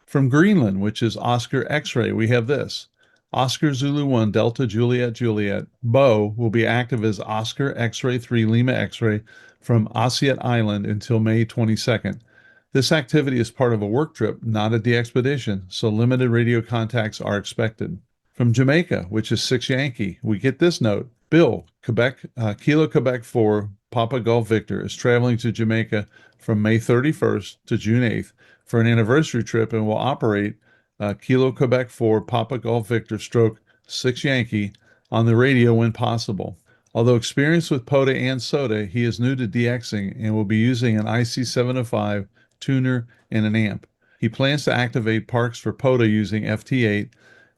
From Greenland, which is Oscar X-Ray, we have this. Oscar Zulu 1 Delta Juliet Juliet Bo will be active as Oscar X-Ray 3 Lima X-Ray from Asiat Island until May 22nd. This activity is part of a work trip, not a de-expedition, so limited radio contacts are expected. From Jamaica, which is 6 Yankee, we get this note. Bill, Kilo Quebec 4, Papa Golf Victor, is traveling to Jamaica from May 31st to June 8th for an anniversary trip and will operate Kilo Quebec 4, Papa Golf Victor stroke 6 Yankee on the radio when possible. Although experienced with POTA and SOTA, he is new to DXing and will be using an IC705 tuner and an amp. He plans to activate parks for POTA using FT8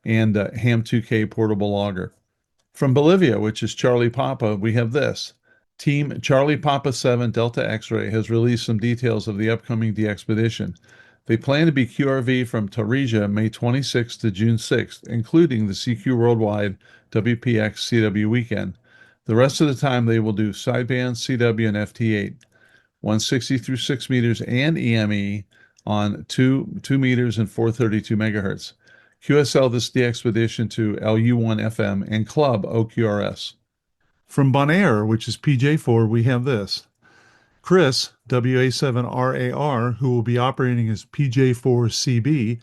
and Ham2K portable logger. From Bolivia, which is Charlie Papa, we have this. Team Charlie Papa 7 Delta X-Ray has released some details of the upcoming DXpedition. They plan to be QRV from Tarija May 26th to June 6th, including the CQ Worldwide WPX CW weekend. The rest of the time they will do sideband, CW, and FT8, 160 through 6 meters and EME on 2 meters and 432 megahertz. QSL this DXpedition to LU1 FM and Club OQRS. From Bonaire, which is PJ4, we have this. Chris, WA7RAR, who will be operating as PJ4CB,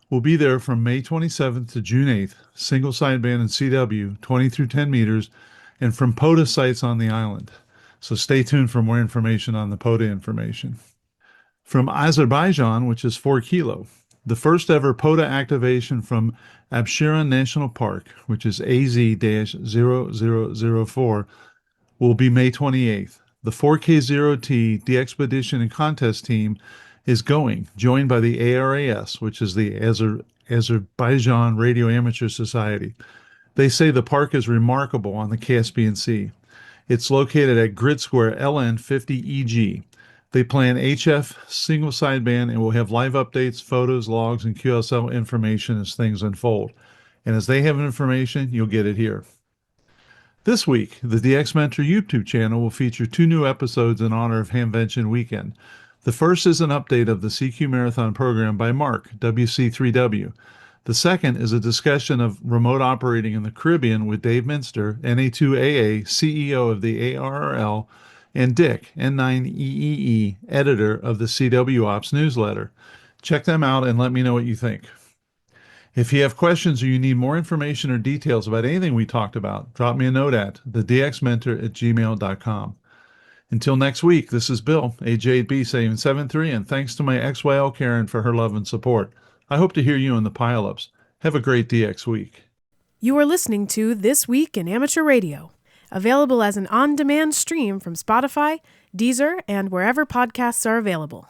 will be there from May 27th to June 8th, single sideband and CW, 20 through 10 meters, and from POTA sites on the island. So stay tuned for more information on the POTA information. From Azerbaijan, which is 4 Kilo, the first ever POTA activation from Absheron National Park, which is AZ-0004, will be May 28th. The 4K0T DXpedition and contest team is going, joined by the ARRL, which is the Azerbaijan Radio Amateur Society. They say the park is remarkable on the Caspian Sea. It's located at Grid Square LN50EG. They plan HF single sideband and will have live updates, photos, logs, and QSL information as things unfold. And as they have information, you'll get it here. This week, the DX Mentor YouTube channel will feature 2 new episodes in honor of Hamvention weekend. The first is an update of the CQ Marathon program by Mark, WC3W. The second is a discussion of remote operating in the Caribbean with Dave Minster, NA2AA, CEO of the ARRL, and Dick, N9EEE, editor of the CW Ops newsletter. Check them out and let me know what you think. If you have questions or you need more information or details about anything we talked about, drop me a note at thedxmentor@gmail.com. Until next week, this is Bill, AJB 773, and thanks to my XYL Karen for her love and support. I hope to hear you in the pile-ups. Have a great DX week. You are listening to This Week in Amateur Radio, available as an on-demand stream from Spotify, Deezer, and wherever podcasts are available.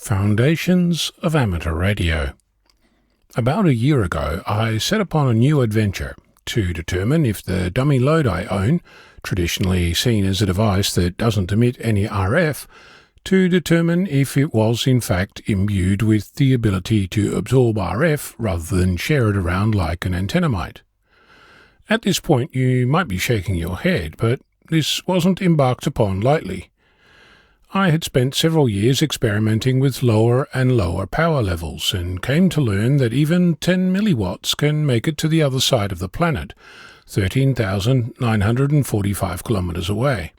Foundations of Amateur Radio. About a year ago, I set upon a new adventure to determine if the dummy load I own, traditionally seen as a device that doesn't emit any RF, to determine if it was in fact imbued with the ability to absorb RF rather than share it around like an antenna might. At this point you might be shaking your head, but this wasn't embarked upon lightly. I had spent several years experimenting with lower and lower power levels and came to learn that even 10 milliwatts can make it to the other side of the planet, 13,945 kilometers away.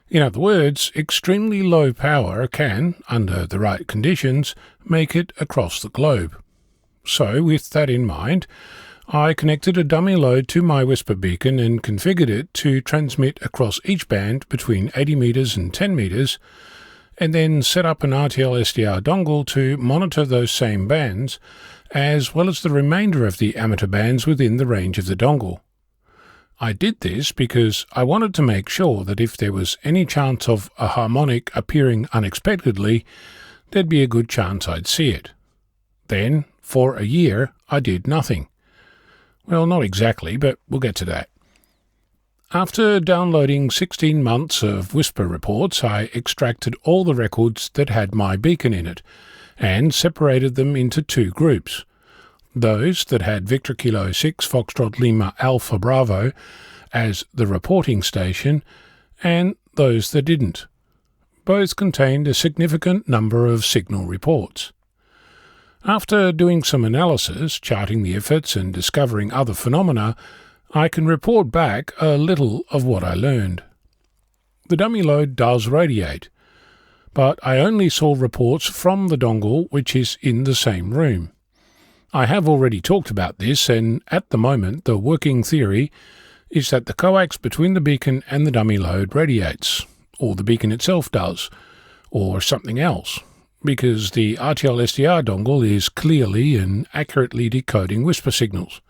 In other words, extremely low power can, under the right conditions, make it across the globe. So, with that in mind, I connected a dummy load to my Whisper beacon and configured it to transmit across each band between 80 meters and 10 meters, and then set up an RTL SDR dongle to monitor those same bands, as well as the remainder of the amateur bands within the range of the dongle. I did this because I wanted to make sure that if there was any chance of a harmonic appearing unexpectedly, there'd be a good chance I'd see it. Then, for a year, I did nothing. Well, not exactly, but we'll get to that. After downloading 16 months of Whisper reports, I extracted all the records that had my beacon in it, and separated them into two groups. Those that had Victor Kilo 6 Foxtrot Lima Alpha Bravo as the reporting station, and those that didn't. Both contained a significant number of signal reports. After doing some analysis, charting the efforts and discovering other phenomena, I can report back a little of what I learned. The dummy load does radiate, but I only saw reports from the dongle which is in the same room. I have already talked about this, and at the moment the working theory is that the coax between the beacon and the dummy load radiates, or the beacon itself does, or something else, because the RTL SDR dongle is clearly and accurately decoding Whisper signals.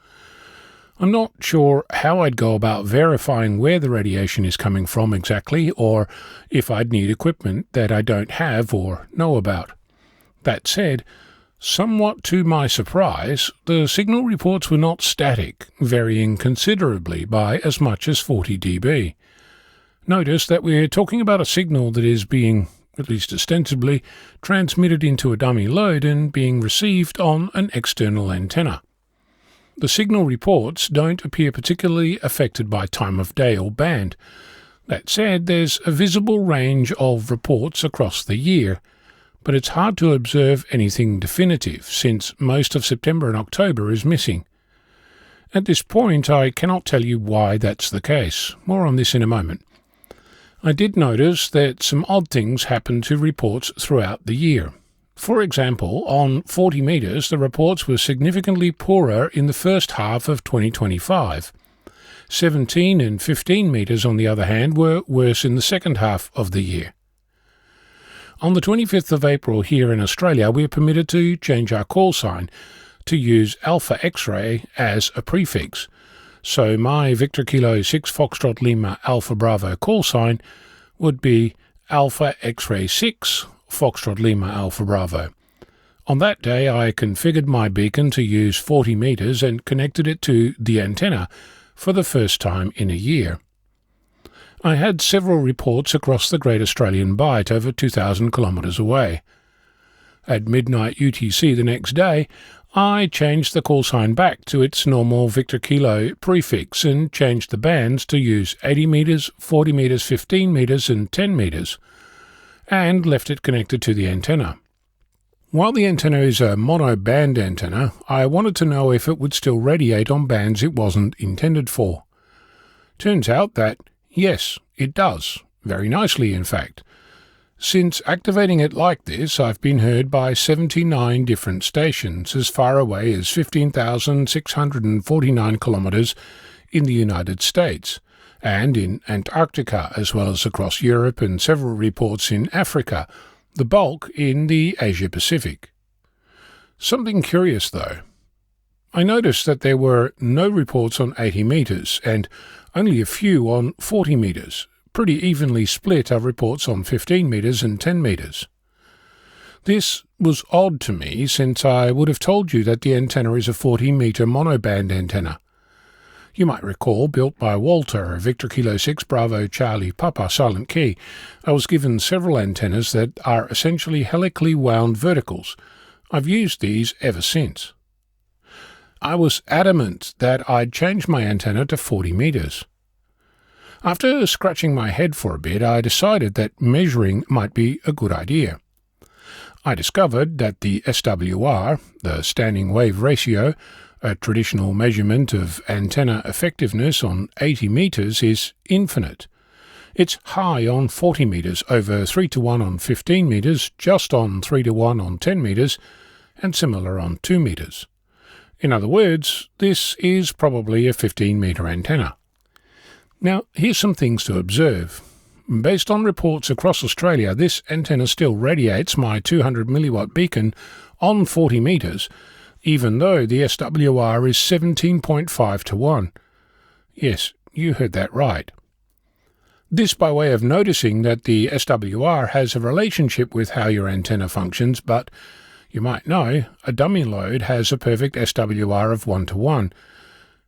I'm not sure how I'd go about verifying where the radiation is coming from exactly, or if I'd need equipment that I don't have or know about. That said, somewhat to my surprise, the signal reports were not static, varying considerably by as much as 40 dB. Notice that we're talking about a signal that is being, at least ostensibly, transmitted into a dummy load and being received on an external antenna. The signal reports don't appear particularly affected by time of day or band. That said, there's a visible range of reports across the year, but it's hard to observe anything definitive, since most of September and October is missing. At this point, I cannot tell you why that's the case. More on this in a moment. I did notice that some odd things happen to reports throughout the year. For example, on 40 meters, the reports were significantly poorer in the first half of 2025. 17 and 15 meters, on the other hand, were worse in the second half of the year. On the 25th of April here in Australia, we are permitted to change our call sign to use Alpha X-ray as a prefix. So my Victor Kilo 6 Foxtrot Lima Alpha Bravo call sign would be Alpha X-ray 6 Foxtrot Lima Alpha Bravo. On that day I configured my beacon to use 40 meters and connected it to the antenna for the first time in a year. I had several reports across the Great Australian Bight over 2,000 kilometres away. At midnight UTC the next day, I changed the call sign back to its normal Victor Kilo prefix and changed the bands to use 80 metres, 40 metres, 15 metres and 10 metres. and left it connected to the antenna. While the antenna is a mono-band antenna, I wanted to know if it would still radiate on bands it wasn't intended for. Turns out that, yes, it does. Very nicely, in fact. Since activating it like this, I've been heard by 79 different stations as far away as 15,649 kilometers in the United States, and in Antarctica, as well as across Europe and several reports in Africa, the bulk in the Asia-Pacific. Something curious, though. I noticed that there were no reports on 80 meters and only a few on 40 meters. Pretty evenly split are reports on 15 meters and 10 meters. This was odd to me, since I would have told you that the antenna is a 40-meter monoband antenna. You might recall, built by Walter, Victor Kilo 6 Bravo Charlie Papa Silent Key, I was given several antennas that are essentially helically wound verticals. I've used these ever since. I was adamant that I'd change my antenna to 40 meters. After scratching my head for a bit, I decided that measuring might be a good idea. I discovered that the SWR, the standing wave ratio, a traditional measurement of antenna effectiveness on 80 meters, is infinite. It's high on 40 meters, over 3-to-1 on 15 meters, just on 3-to-1 on 10 meters, and similar on 2 meters. In other words, this is probably a 15-meter antenna. Now, here's some things to observe. Based on reports across Australia, this antenna still radiates my 200 milliwatt beacon on 40 meters, even though the SWR is 17.5 to 1. Yes, you heard that right. This by way of noticing that the SWR has a relationship with how your antenna functions, but you might know a dummy load has a perfect SWR of 1 to 1.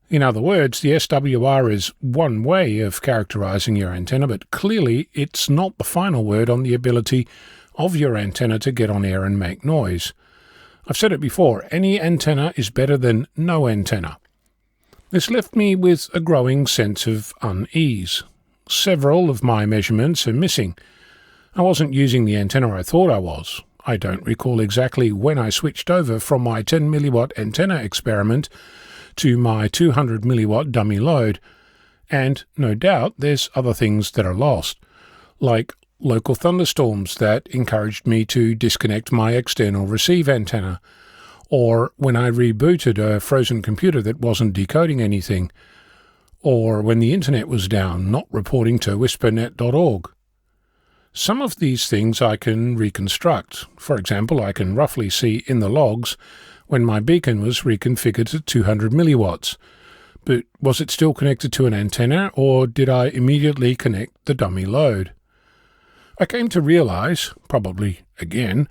In other words, the SWR is one way of characterizing your antenna, but clearly it's not the final word on the ability of your antenna to get on air and make noise. I've said it before, any antenna is better than no antenna. This left me with a growing sense of unease. Several of my measurements are missing. I wasn't using the antenna I thought I was. I don't recall exactly when I switched over from my 10 milliwatt antenna experiment to my 200 milliwatt dummy load, and no doubt there's other things that are lost, like local thunderstorms that encouraged me to disconnect my external receive antenna, or when I rebooted a frozen computer that wasn't decoding anything, or when the internet was down, not reporting to whispernet.org. Some of these things I can reconstruct. For example, I can roughly see in the logs when my beacon was reconfigured to 200 milliwatts. But was it still connected to an antenna, or did I immediately connect the dummy load? I came to realize, probably again,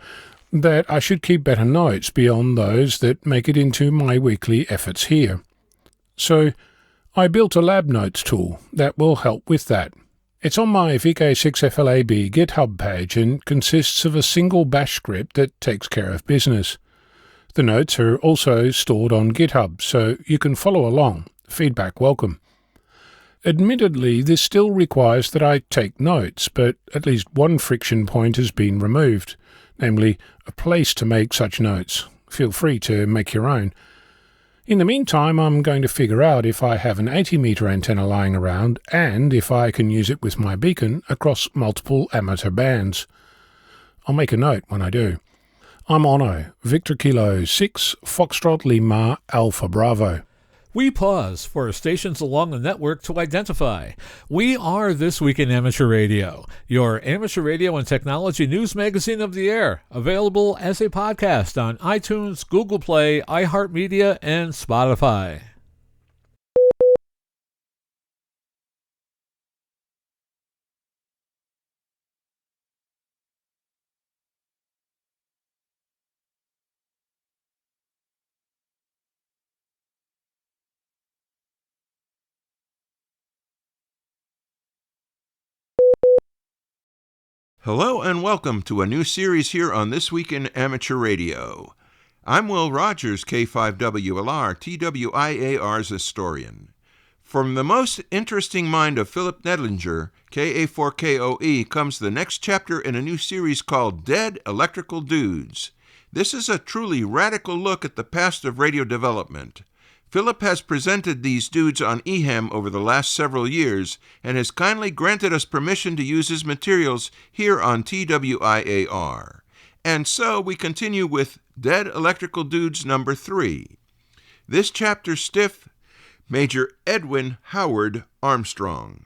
that I should keep better notes beyond those that make it into my weekly efforts here. So I built a lab notes tool that will help with that. It's on my VK6FLAB GitHub page and consists of a single bash script that takes care of business. The notes are also stored on GitHub, so you can follow along. Feedback welcome. Admittedly, this still requires that I take notes, but at least one friction point has been removed, namely a place to make such notes. Feel free to make your own. In the meantime, I'm going to figure out if I have an 80-meter antenna lying around and if I can use it with my beacon across multiple amateur bands. I'll make a note when I do. I'm Ono, Victor Kilo 6 Foxtrot Lima Alpha Bravo. We pause for stations along the network to identify. We are This Week in Amateur Radio, your amateur radio and technology news magazine of the air, available as a podcast on iTunes, Google Play, iHeartMedia, and Spotify. Hello and welcome to a new series here on This Week in Amateur Radio. I'm Will Rogers, K5WLR, TWIAR's historian. From the most interesting mind of Philip Nedlinger, KA4KOE, comes the next chapter in a new series called Dead Electrical Dudes. This is a truly radical look at the past of radio development. Philip has presented these dudes on EHAM over the last several years and has kindly granted us permission to use his materials here on TWIAR. And so we continue with Dead Electrical Dudes number 3. This chapter stiff, Major Edwin Howard Armstrong.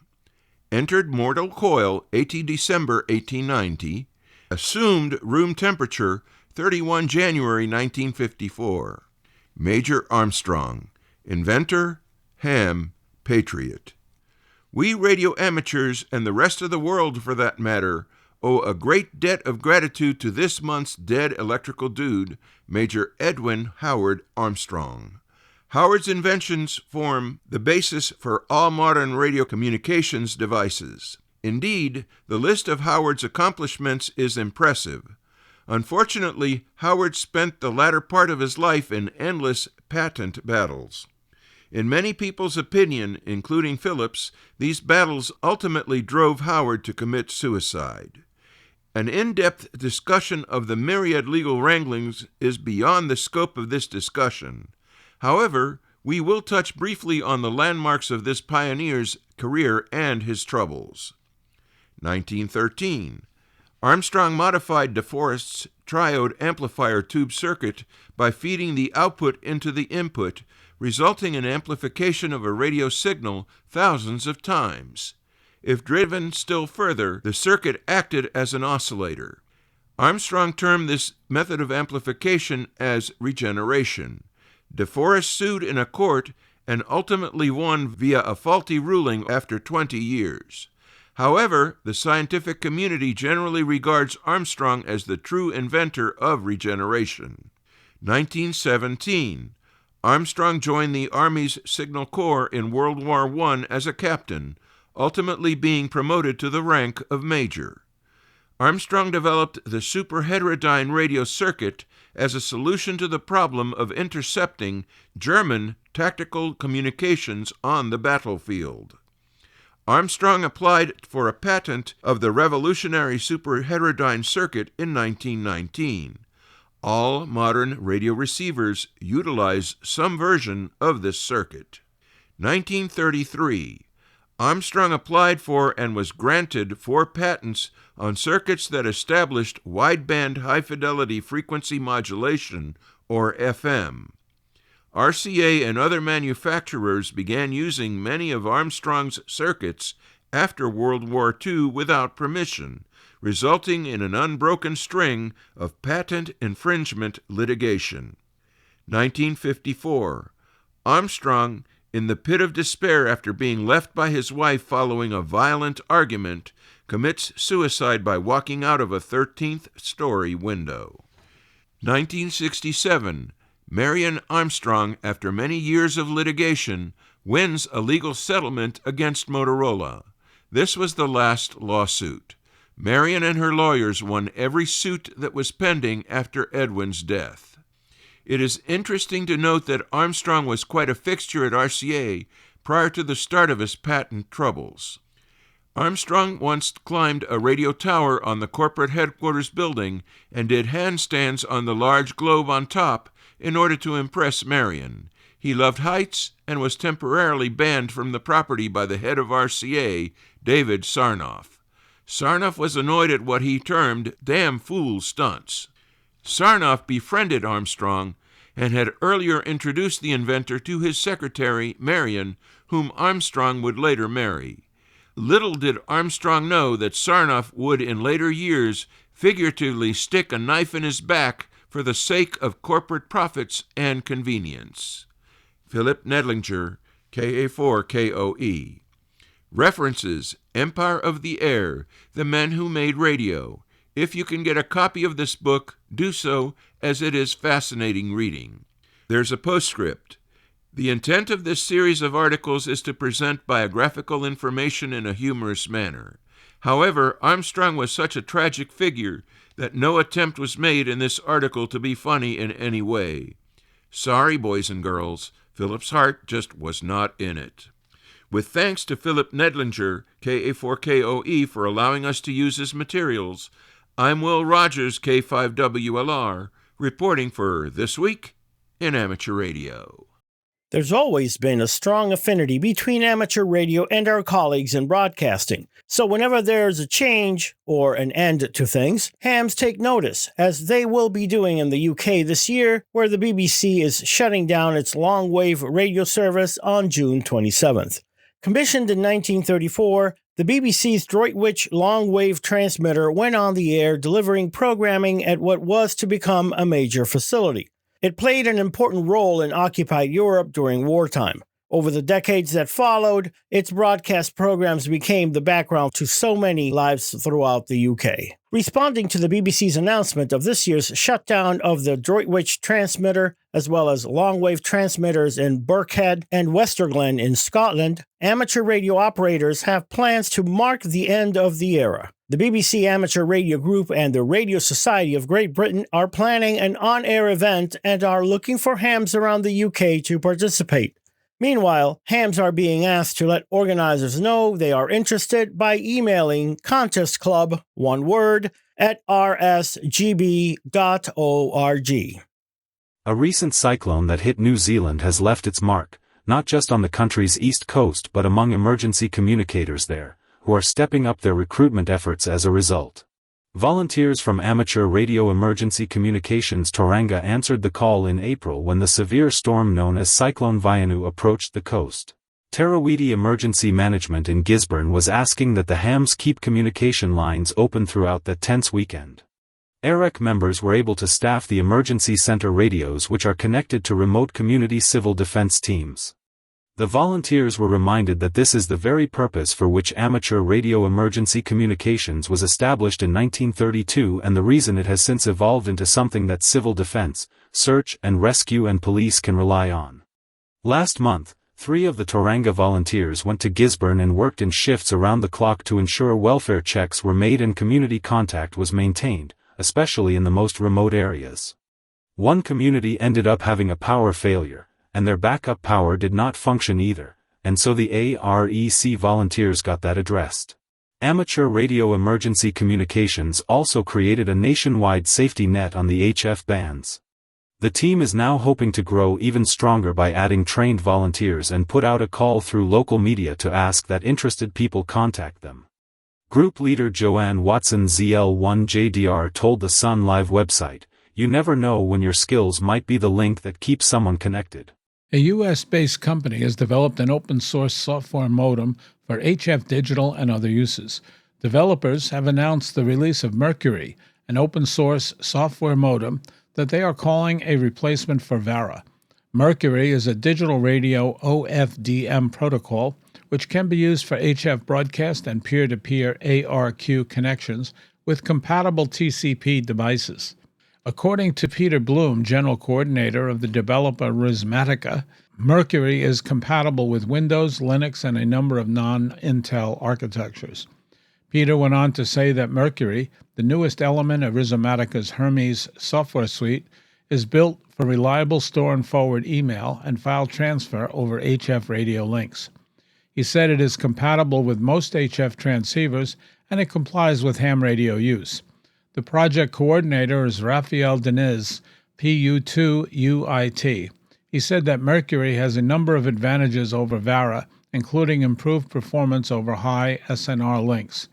Entered mortal coil 18 December 1890. Assumed room temperature 31 January 1954. Major Armstrong. Inventor, ham, patriot. We radio amateurs, and the rest of the world for that matter, owe a great debt of gratitude to this month's dead electrical dude, Major Edwin Howard Armstrong. Howard's inventions form the basis for all modern radio communications devices. Indeed, the list of Howard's accomplishments is impressive. Unfortunately, Howard spent the latter part of his life in endless patent battles. In many people's opinion, including Philip's, these battles ultimately drove Howard to commit suicide. An in-depth discussion of the myriad legal wranglings is beyond the scope of this discussion. However, we will touch briefly on the landmarks of this pioneer's career and his troubles. 1913. Armstrong modified DeForest's triode amplifier tube circuit by feeding the output into the input, resulting in amplification of a radio signal thousands of times. If driven still further, the circuit acted as an oscillator. Armstrong termed this method of amplification as regeneration. DeForest sued in a court and ultimately won via a faulty ruling after 20 years. However, the scientific community generally regards Armstrong as the true inventor of regeneration. 1917. Armstrong joined the Army's Signal Corps in World War I as a captain, ultimately being promoted to the rank of major. Armstrong developed the superheterodyne radio circuit as a solution to the problem of intercepting German tactical communications on the battlefield. Armstrong applied for a patent of the revolutionary superheterodyne circuit in 1919. All modern radio receivers utilize some version of this circuit. 1933. Armstrong applied for and was granted 4 patents on circuits that established wideband high-fidelity frequency modulation, or FM. RCA and other manufacturers began using many of Armstrong's circuits after World War II without permission, resulting in an unbroken string of patent infringement litigation. 1954. Armstrong, in the pit of despair after being left by his wife following a violent argument, commits suicide by walking out of a 13th-story window. 1967. Marion Armstrong, after many years of litigation, wins a legal settlement against Motorola. This was the last lawsuit. Marion and her lawyers won every suit that was pending after Edwin's death. It is interesting to note that Armstrong was quite a fixture at RCA prior to the start of his patent troubles. Armstrong once climbed a radio tower on the corporate headquarters building and did handstands on the large globe on top in order to impress Marion. He loved heights and was temporarily banned from the property by the head of RCA, David Sarnoff. Sarnoff was annoyed at what he termed damn fool stunts. Sarnoff befriended Armstrong and had earlier introduced the inventor to his secretary, Marion, whom Armstrong would later marry. Little did Armstrong know that Sarnoff would in later years figuratively stick a knife in his back for the sake of corporate profits and convenience. Philip Nedlinger, KA4KOE. References: Empire of the Air, The Men Who Made Radio. If you can get a copy of this book, do so, as it is fascinating reading. There's a postscript. The intent of this series of articles is to present biographical information in a humorous manner. However, Armstrong was such a tragic figure that no attempt was made in this article to be funny in any way. Sorry, boys and girls, Philip's heart just was not in it. with thanks to Philip Nedlinger, KA4KOE, for allowing us to use his materials. I'm Will Rogers, K5WLR, reporting for This Week in Amateur Radio. There's always been a strong affinity between amateur radio and our colleagues in broadcasting. So whenever there's a change or an end to things, hams take notice, as they will be doing in the UK this year, where the BBC is shutting down its long-wave radio service on June 27th. Commissioned in 1934, the BBC's Droitwich long-wave transmitter went on the air delivering programming at what was to become a major facility. It played an important role in occupied Europe during wartime. Over the decades that followed, its broadcast programs became the background to so many lives throughout the UK. Responding to the BBC's announcement of this year's shutdown of the Droitwich transmitter, as well as long-wave transmitters in Birkhead and Westerglen in Scotland, amateur radio operators have plans to mark the end of the era. The BBC Amateur Radio Group and the Radio Society of Great Britain are planning an on-air event and are looking for hams around the UK to participate. Meanwhile, hams are being asked to let organizers know they are interested by emailing contestclub, one word, at rsgb.org. A recent cyclone that hit New Zealand has left its mark, not just on the country's east coast but among emergency communicators there, who are stepping up their recruitment efforts as a result. Volunteers from Amateur Radio Emergency Communications Tauranga answered the call in April when the severe storm known as Cyclone Vaianu approached the coast. Tarawidi Emergency Management in Gisborne was asking that the hams keep communication lines open throughout that tense weekend. ARRL members were able to staff the emergency center radios, which are connected to remote community civil defense teams. The volunteers were reminded that this is the very purpose for which Amateur Radio Emergency Communications was established in 1932 and the reason it has since evolved into something that civil defense, search and rescue and police can rely on. Last month, 3 of the Tauranga volunteers went to Gisborne and worked in shifts around the clock to ensure welfare checks were made and community contact was maintained, especially in the most remote areas. One community ended up having a power failure, and their backup power did not function either, and so the ARRL volunteers got that addressed. Amateur Radio Emergency Communications also created a nationwide safety net on the HF bands. The team is now hoping to grow even stronger by adding trained volunteers and put out a call through local media to ask that interested people contact them. Group leader Joanne Watson ZL1JDR told the Sun Live website, "You never know when your skills might be the link that keeps someone connected." A U.S.-based company has developed an open-source software modem for HF digital and other uses. Developers have announced the release of Mercury, an open-source software modem that they are calling a replacement for VARA. Mercury is a digital radio OFDM protocol which can be used for HF broadcast and peer-to-peer ARQ connections with compatible TCP devices. According to Peter Bloom, general coordinator of the developer Rhythmatica, Mercury is compatible with Windows, Linux, and a number of non-Intel architectures. Peter went on to say that Mercury, the newest element of Rhythmatica's Hermes software suite, is built for reliable store and forward email and file transfer over HF radio links. He said it is compatible with most HF transceivers and it complies with ham radio use. The project coordinator is Rafael Diniz, PU2UIT. He said that Mercury has a number of advantages over VARA, including improved performance over high SNR links.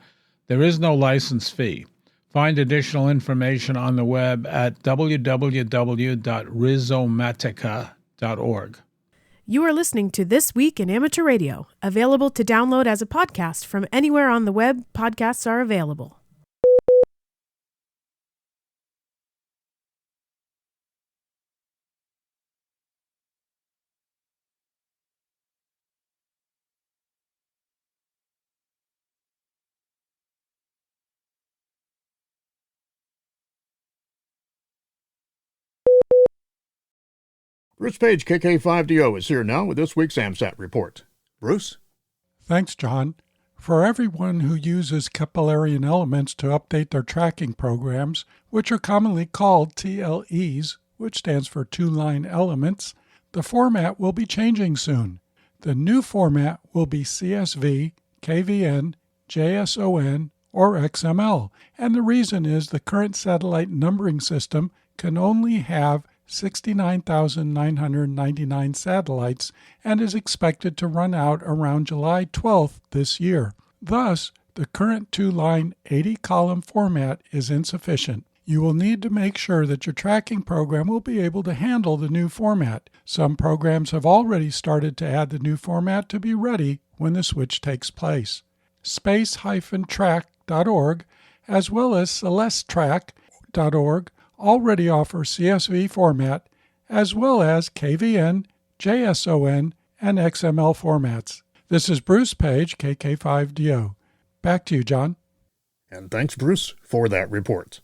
There is no license fee. Find additional information on the web at www.rhythmatica.org. You are listening to This Week in Amateur Radio, available to download as a podcast from anywhere on the web podcasts are available. Bruce Page, KK5DO, is here now with this week's AMSAT report. Bruce? Thanks, John. For everyone who uses Keplerian elements to update their tracking programs, which are commonly called TLEs, which stands for two-line elements, the format will be changing soon. The new format will be CSV, KVN, JSON, or XML, and the reason is the current satellite numbering system can only have 69,999 satellites and is expected to run out around July 12th this year. Thus, the current 2-line 80-column format is insufficient. You will need to make sure that your tracking program will be able to handle the new format. Some programs have already started to add the new format to be ready when the switch takes place. Space-track.org as well as celestetrack.org already offer CSV format as well as KVN, JSON, and XML formats. This is Bruce Page, KK5DO. Back to you, John. And thanks, Bruce, for that report.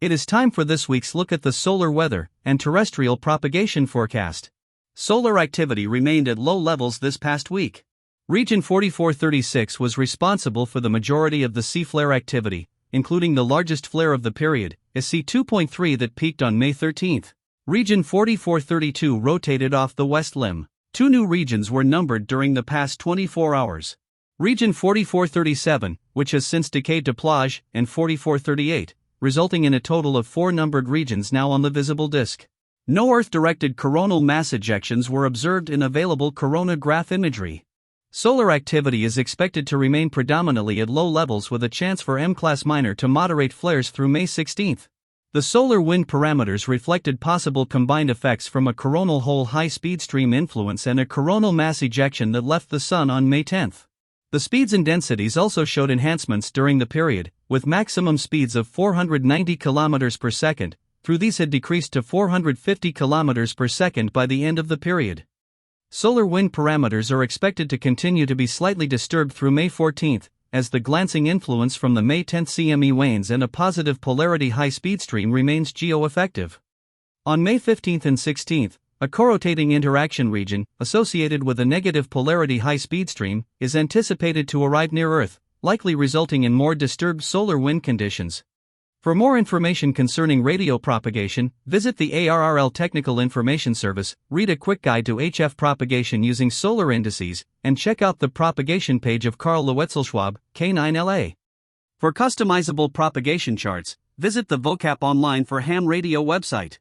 It is time for this week's look at the solar weather and terrestrial propagation forecast. Solar activity remained at low levels this past week. Region 4436 was responsible for the majority of the C-flare activity, including the largest flare of the period, a C2.3 that peaked on May 13th. Region 4432 rotated off the west limb. 2 new regions were numbered during the past 24 hours. Region 4437, which has since decayed to Plage, and 4438, resulting in a total of 4 numbered regions now on the visible disk. No Earth-directed coronal mass ejections were observed in available coronagraph imagery. Solar activity is expected to remain predominantly at low levels with a chance for M-class minor to moderate flares through May 16th. The solar wind parameters reflected possible combined effects from a coronal hole high-speed stream influence and a coronal mass ejection that left the Sun on May 10th. The speeds and densities also showed enhancements during the period, with maximum speeds of 490 km per second, through these had decreased to 450 km per second by the end of the period. Solar wind parameters are expected to continue to be slightly disturbed through May 14th, as the glancing influence from the May 10th CME wanes and a positive polarity high-speed stream remains geo-effective. On May 15th and 16th, a corotating interaction region, associated with a negative polarity high-speed stream, is anticipated to arrive near Earth, likely resulting in more disturbed solar wind conditions. For more information concerning radio propagation, visit the ARRL Technical Information Service, read a quick guide to HF propagation using solar indices, and check out the propagation page of Karl Lewetzelschwab, K9LA. For customizable propagation charts, visit the vocap online for ham radio website.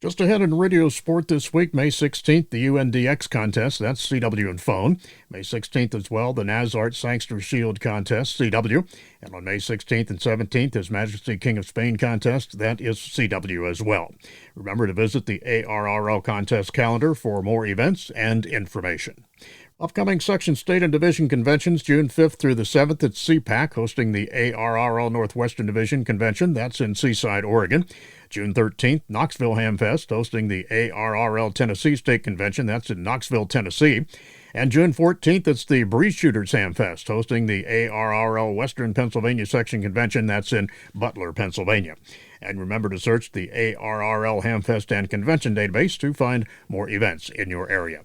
Just ahead in radio sport this week, May 16th, the UNDX contest, that's CW and phone. May 16th as well, the Nazart Sangster Shield contest, CW. And on May 16th and 17th, His Majesty King of Spain contest, that is CW as well. Remember to visit the ARRL contest calendar for more events and information. Upcoming section, state, and division conventions, June 5th through the 7th at CPAC, hosting the ARRL Northwestern Division Convention. That's in Seaside, Oregon. June 13th, Knoxville Hamfest, hosting the ARRL Tennessee State Convention. That's in Knoxville, Tennessee. And June 14th, it's the Breeze Shooters Hamfest, hosting the ARRL Western Pennsylvania Section Convention. That's in Butler, Pennsylvania. And remember to search the ARRL Hamfest and Convention database to find more events in your area.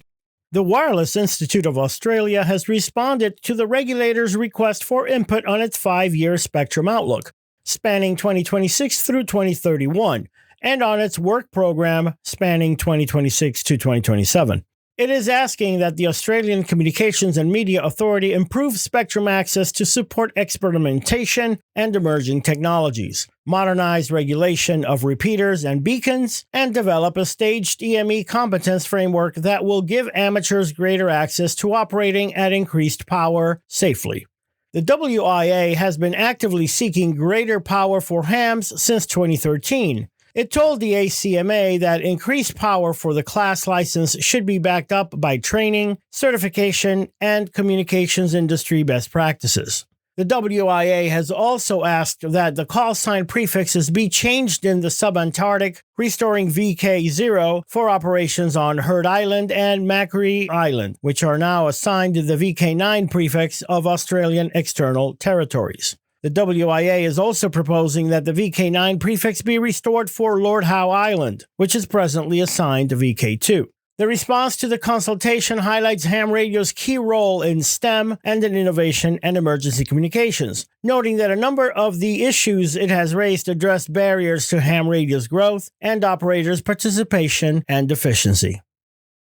The Wireless Institute of Australia has responded to the regulator's request for input on its 5-year spectrum outlook, spanning 2026 through 2031, and on its work program spanning 2026 to 2027. It is asking that the Australian Communications and Media Authority improve spectrum access to support experimentation and emerging technologies, modernize regulation of repeaters and beacons, and develop a staged EME competence framework that will give amateurs greater access to operating at increased power safely. The WIA has been actively seeking greater power for hams since 2013. It told the ACMA that increased power for the class license should be backed up by training, certification, and communications industry best practices. The WIA has also asked that the call sign prefixes be changed in the subantarctic, restoring VK0 for operations on Heard Island and Macquarie Island, which are now assigned the VK9 prefix of Australian external territories. The WIA is also proposing that the VK9 prefix be restored for Lord Howe Island, which is presently assigned to VK2. The response to the consultation highlights ham radio's key role in STEM and in innovation and emergency communications, noting that a number of the issues it has raised address barriers to ham radio's growth and operators' participation and efficiency.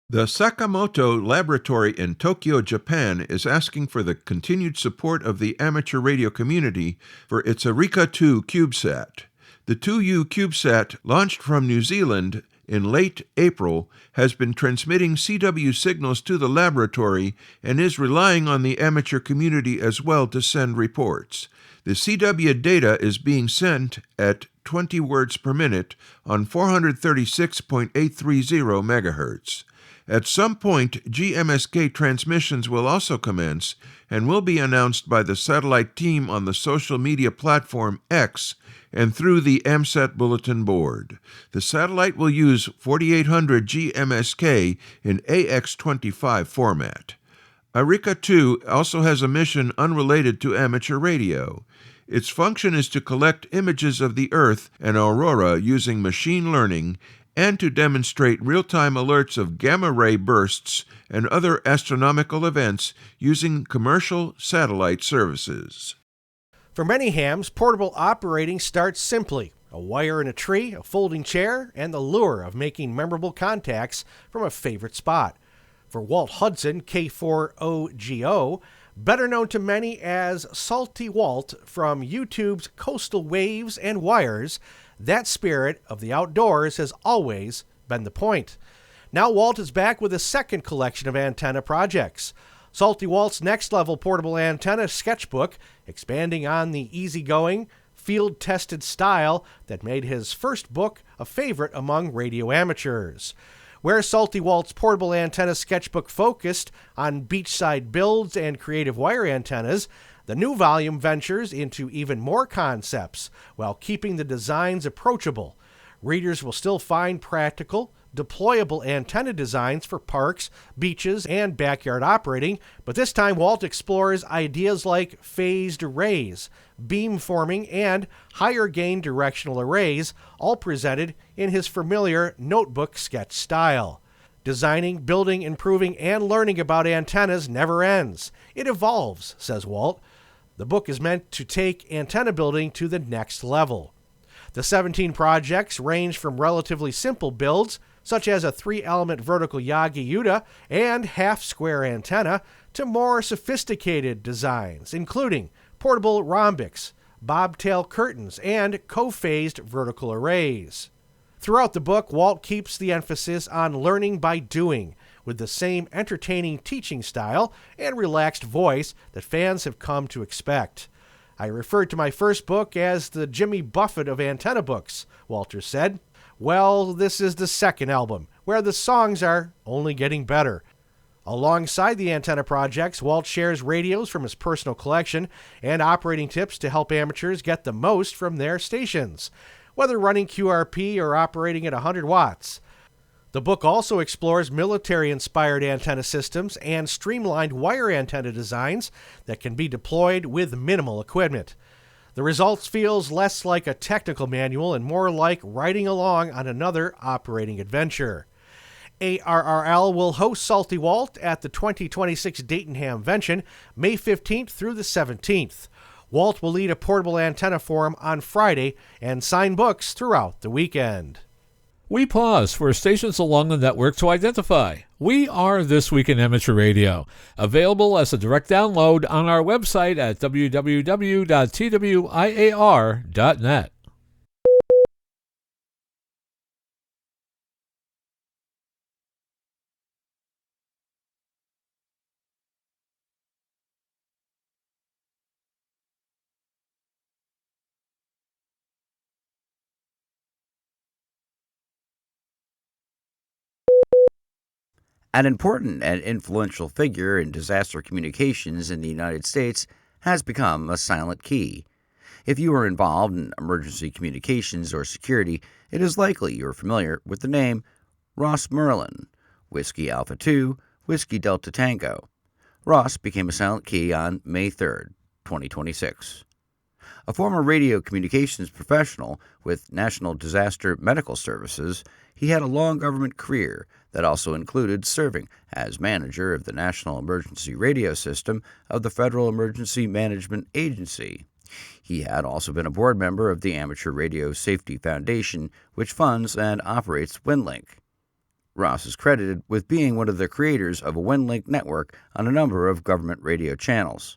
The Sakamoto Laboratory in Tokyo, Japan is asking for the continued support of the amateur radio community for its Arika 2 CubeSat. The 2U CubeSat, launched from New Zealand in late April, has been transmitting CW signals to the laboratory and is relying on the amateur community as well to send reports. The CW data is being sent at 20 words per minute on 436.830 MHz. At some point, GMSK transmissions will also commence and will be announced by the satellite team on the social media platform X and through the AMSAT bulletin board. The satellite will use 4800 GMSK in AX25 format. Arika 2 also has a mission unrelated to amateur radio. Its function is to collect images of the Earth and aurora using machine learning and to demonstrate real-time alerts of gamma-ray bursts and other astronomical events using commercial satellite services. For many hams, portable operating starts simply: a wire in a tree, a folding chair, and the lure of making memorable contacts from a favorite spot. For Walt Hudson, K4OGO, better known to many as Salty Walt from YouTube's Coastal Waves and Wires, that spirit of the outdoors has always been the point. Now Walt is back with a second collection of antenna projects. Salty Walt's Next Level Portable Antenna Sketchbook, expanding on the easygoing, field-tested style that made his first book a favorite among radio amateurs. Where Salty Walt's Portable Antenna Sketchbook focused on beachside builds and creative wire antennas, the new volume ventures into even more concepts while keeping the designs approachable. Readers will still find practical, deployable antenna designs for parks, beaches, and backyard operating, but this time Walt explores ideas like phased arrays, beamforming, and higher gain directional arrays, all presented in his familiar notebook sketch style. Designing, building, improving, and learning about antennas never ends. It evolves, says Walt. The book is meant to take antenna building to the next level. The 17 projects range from relatively simple builds, such as a 3-element vertical Yagi Yuta and half-square antenna, to more sophisticated designs, including portable rhombics, bobtail curtains, and co-phased vertical arrays. Throughout the book, Walt keeps the emphasis on learning by doing, with the same entertaining teaching style and relaxed voice that fans have come to expect. I referred to my first book as the Jimmy Buffett of antenna books, Walter said. Well, this is the second album, where the songs are only getting better. Alongside the antenna projects, Walt shares radios from his personal collection and operating tips to help amateurs get the most from their stations, whether running QRP or operating at 100 watts. The book also explores military-inspired antenna systems and streamlined wire antenna designs that can be deployed with minimal equipment. The results feels less like a technical manual and more like riding along on another operating adventure. ARRL will host Salty Walt at the 2026 Dayton Hamvention, May 15th through the 17th. Walt will lead a portable antenna forum on Friday and sign books throughout the weekend. We pause for stations along the network to identify. We are This Week in Amateur Radio, available as a direct download on our website at www.twiar.net. An important and influential figure in disaster communications in the United States has become a silent key. If you are involved in emergency communications or security, it is likely you are familiar with the name Ross Merlin, Whiskey Alpha 2, Whiskey Delta Tango. Ross became a silent key on May 3, 2026. A former radio communications professional with National Disaster Medical Services, he had a long government career that also included serving as manager of the National Emergency Radio System of the Federal Emergency Management Agency. He had also been a board member of the Amateur Radio Safety Foundation, which funds and operates WinLink. Ross is credited with being one of the creators of a WenLink network on a number of government radio channels.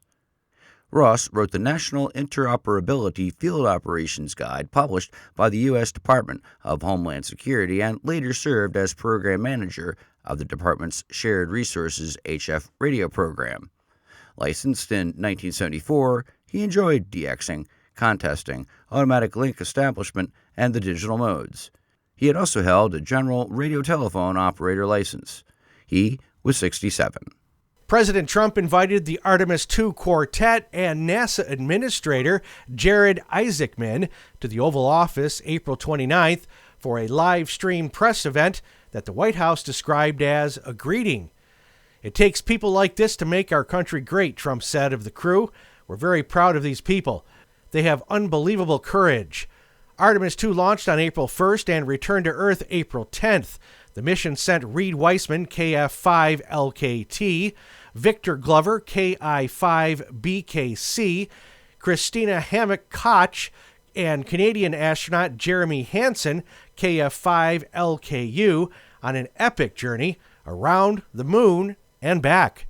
Ross wrote the National Interoperability Field Operations Guide published by the U.S. Department of Homeland Security and later served as program manager of the department's Shared Resources HF radio program. Licensed in 1974, he enjoyed DXing, contesting, automatic link establishment, and the digital modes. He had also held a general radio telephone operator license. He was 67. President Trump invited the Artemis II Quartet and NASA Administrator Jared Isaacman to the Oval Office April 29th for a live-stream press event that the White House described as a greeting. "It takes people like this to make our country great," Trump said of the crew. "We're very proud of these people. They have unbelievable courage." Artemis II launched on April 1st and returned to Earth April 10th. The mission sent Reed Weissman, KF-5LKT, Victor Glover, KI-5BKC, Christina Hammock-Koch, and Canadian astronaut Jeremy Hansen, KF-5LKU, on an epic journey around the moon and back.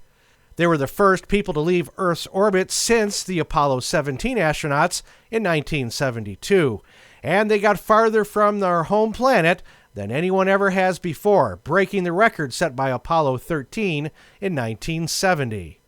They were the first people to leave Earth's orbit since the Apollo 17 astronauts in 1972, and they got farther from their home planet than anyone ever has before, breaking the record set by Apollo 13 in 1970.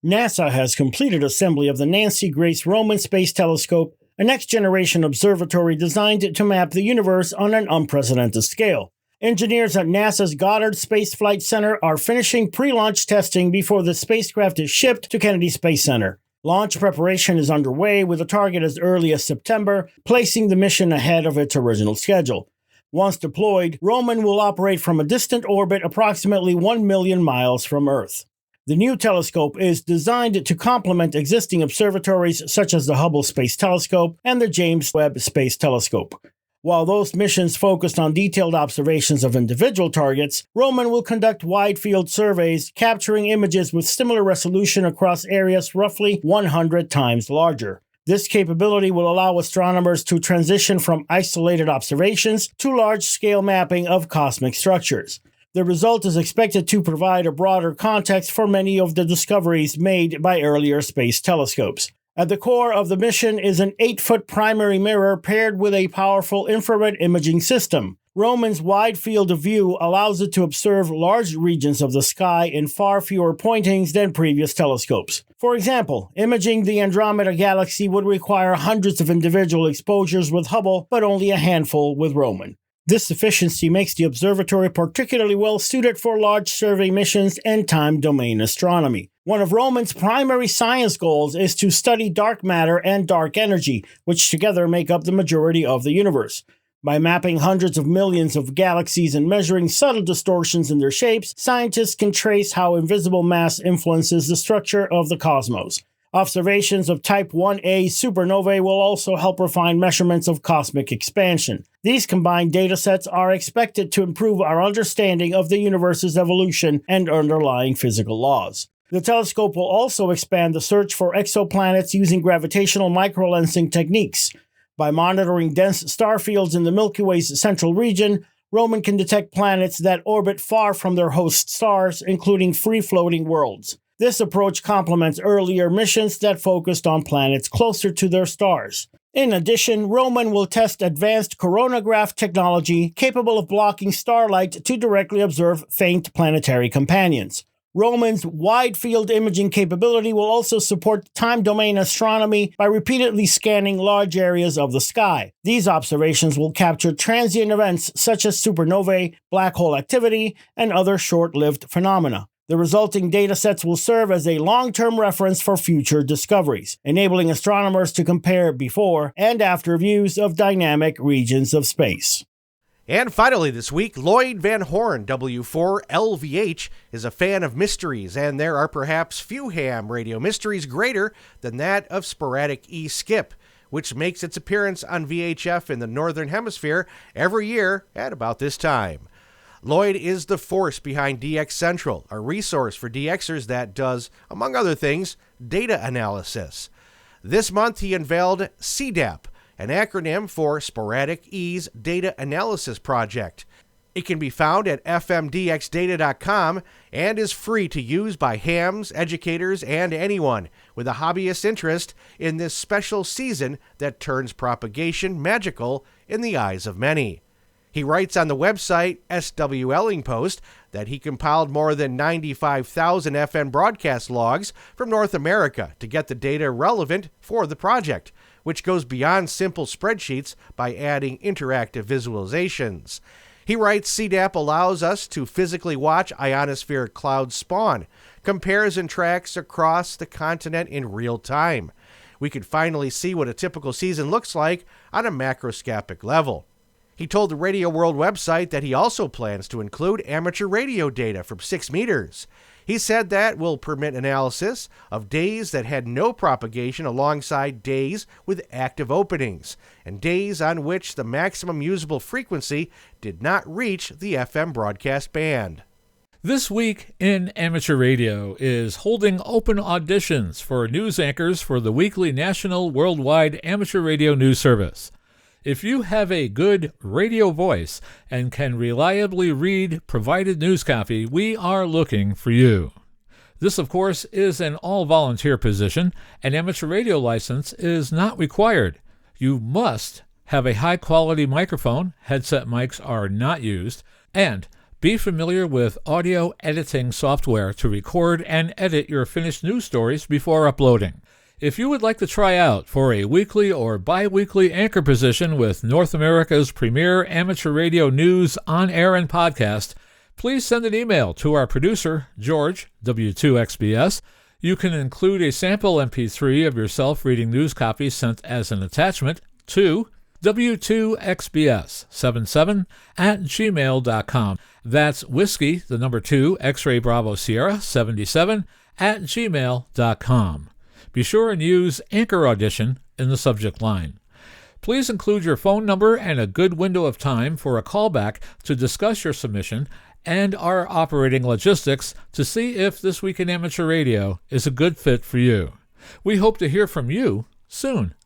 NASA has completed assembly of the Nancy Grace Roman Space Telescope, a next-generation observatory designed to map the universe on an unprecedented scale. Engineers at NASA's Goddard Space Flight Center are finishing pre-launch testing before the spacecraft is shipped to Kennedy Space Center. Launch preparation is underway with a target as early as September, placing the mission ahead of its original schedule. Once deployed, Roman will operate from a distant orbit approximately 1 million miles from Earth. The new telescope is designed to complement existing observatories such as the Hubble Space Telescope and the James Webb Space Telescope. While those missions focused on detailed observations of individual targets, Roman will conduct wide-field surveys, capturing images with similar resolution across areas roughly 100 times larger. This capability will allow astronomers to transition from isolated observations to large-scale mapping of cosmic structures. The result is expected to provide a broader context for many of the discoveries made by earlier space telescopes. At the core of the mission is an 8-foot primary mirror paired with a powerful infrared imaging system. Roman's wide field of view allows it to observe large regions of the sky in far fewer pointings than previous telescopes. For example, imaging the Andromeda Galaxy would require hundreds of individual exposures with Hubble, but only a handful with Roman. This efficiency makes the observatory particularly well suited for large survey missions and time domain astronomy. One of Roman's primary science goals is to study dark matter and dark energy, which together make up the majority of the universe. By mapping hundreds of millions of galaxies and measuring subtle distortions in their shapes, scientists can trace how invisible mass influences the structure of the cosmos. Observations of Type 1a supernovae will also help refine measurements of cosmic expansion. These combined datasets are expected to improve our understanding of the universe's evolution and underlying physical laws. The telescope will also expand the search for exoplanets using gravitational microlensing techniques. By monitoring dense star fields in the Milky Way's central region, Roman can detect planets that orbit far from their host stars, including free-floating worlds. This approach complements earlier missions that focused on planets closer to their stars. In addition, Roman will test advanced coronagraph technology capable of blocking starlight to directly observe faint planetary companions. Roman's wide-field imaging capability will also support time-domain astronomy by repeatedly scanning large areas of the sky. These observations will capture transient events such as supernovae, black hole activity, and other short-lived phenomena. The resulting datasets will serve as a long-term reference for future discoveries, enabling astronomers to compare before and after views of dynamic regions of space. And finally this week, Lloyd Van Horn, W4LVH, is a fan of mysteries, and there are perhaps few ham radio mysteries greater than that of sporadic E-skip, which makes its appearance on VHF in the Northern Hemisphere every year at about this time. Lloyd is the force behind DX Central, a resource for DXers that does, among other things, data analysis. This month he unveiled CDAP, an acronym for Sporadic E's Data Analysis Project. It can be found at fmdxdata.com and is free to use by hams, educators, and anyone with a hobbyist interest in this special season that turns propagation magical in the eyes of many. He writes on the website SWLing Post that he compiled more than 95,000 FM broadcast logs from North America to get the data relevant for the project, which goes beyond simple spreadsheets by adding interactive visualizations. He writes CDAP allows us to physically watch ionospheric clouds spawn, compares and tracks across the continent in real time. We could finally see what a typical season looks like on a macroscopic level. He told the Radio World website that he also plans to include amateur radio data from 6 meters. He said that will permit analysis of days that had no propagation alongside days with active openings, and days on which the maximum usable frequency did not reach the FM broadcast band. This Week in Amateur Radio is holding open auditions for news anchors for the weekly national worldwide amateur radio news service. If you have a good radio voice and can reliably read provided news copy, we are looking for you. This, of course, is an all-volunteer position. An amateur radio license is not required. You must have a high-quality microphone, headset mics are not used, and be familiar with audio editing software to record and edit your finished news stories before uploading. If you would like to try out for a weekly or bi-weekly anchor position with North America's premier amateur radio news on air and podcast, please send an email to our producer, George, W2XBS. You can include a sample MP3 of yourself reading news copy sent as an attachment to W2XBS77@gmail.com. That's whiskey, the number 2, X-ray Bravo Sierra 77@gmail.com. Be sure and use Anchor Audition in the subject line. Please include your phone number and a good window of time for a callback to discuss your submission and our operating logistics to see if This Week in Amateur Radio is a good fit for you. We hope to hear from you soon.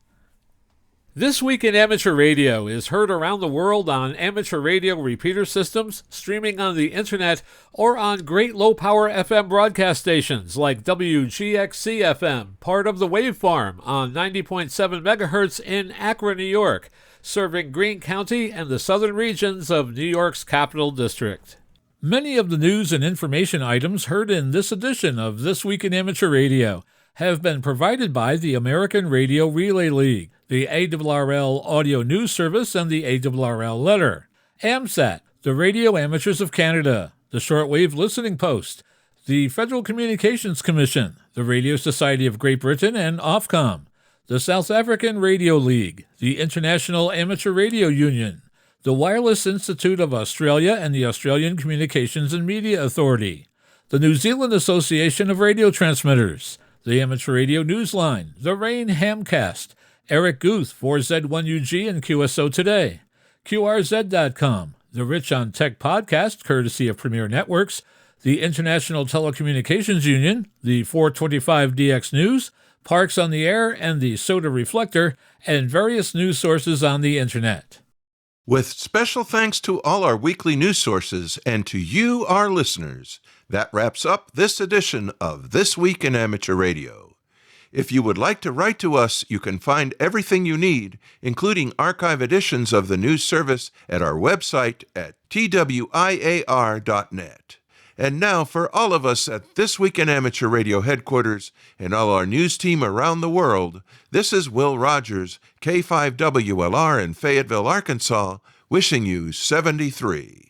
This Week in Amateur Radio is heard around the world on amateur radio repeater systems, streaming on the internet, or on great low-power FM broadcast stations like WGXC-FM, part of the Wave Farm on 90.7 MHz in Akron, New York, serving Greene County and the southern regions of New York's Capital District. Many of the news and information items heard in this edition of This Week in Amateur Radio have been provided by the American Radio Relay League, the ARRL Audio News Service, and the ARRL Letter, AMSAT, the Radio Amateurs of Canada, the Shortwave Listening Post, the Federal Communications Commission, the Radio Society of Great Britain, and Ofcom, the South African Radio League, the International Amateur Radio Union, the Wireless Institute of Australia and the Australian Communications and Media Authority, the New Zealand Association of Radio Transmitters, the Amateur Radio Newsline, the Rain Hamcast, Eric Guth, 4Z1UG and QSO Today, QRZ.com, the Rich on Tech podcast, courtesy of Premier Networks, the International Telecommunications Union, the 425DX News, Parks on the Air, and the Soda Reflector, and various news sources on the Internet. With special thanks to all our weekly news sources and to you, our listeners, that wraps up this edition of This Week in Amateur Radio. If you would like to write to us, you can find everything you need, including archive editions of the news service, at our website at twiar.net. And now, for all of us at This Week in Amateur Radio headquarters and all our news team around the world, this is Will Rogers, K5WLR in Fayetteville, Arkansas, wishing you 73.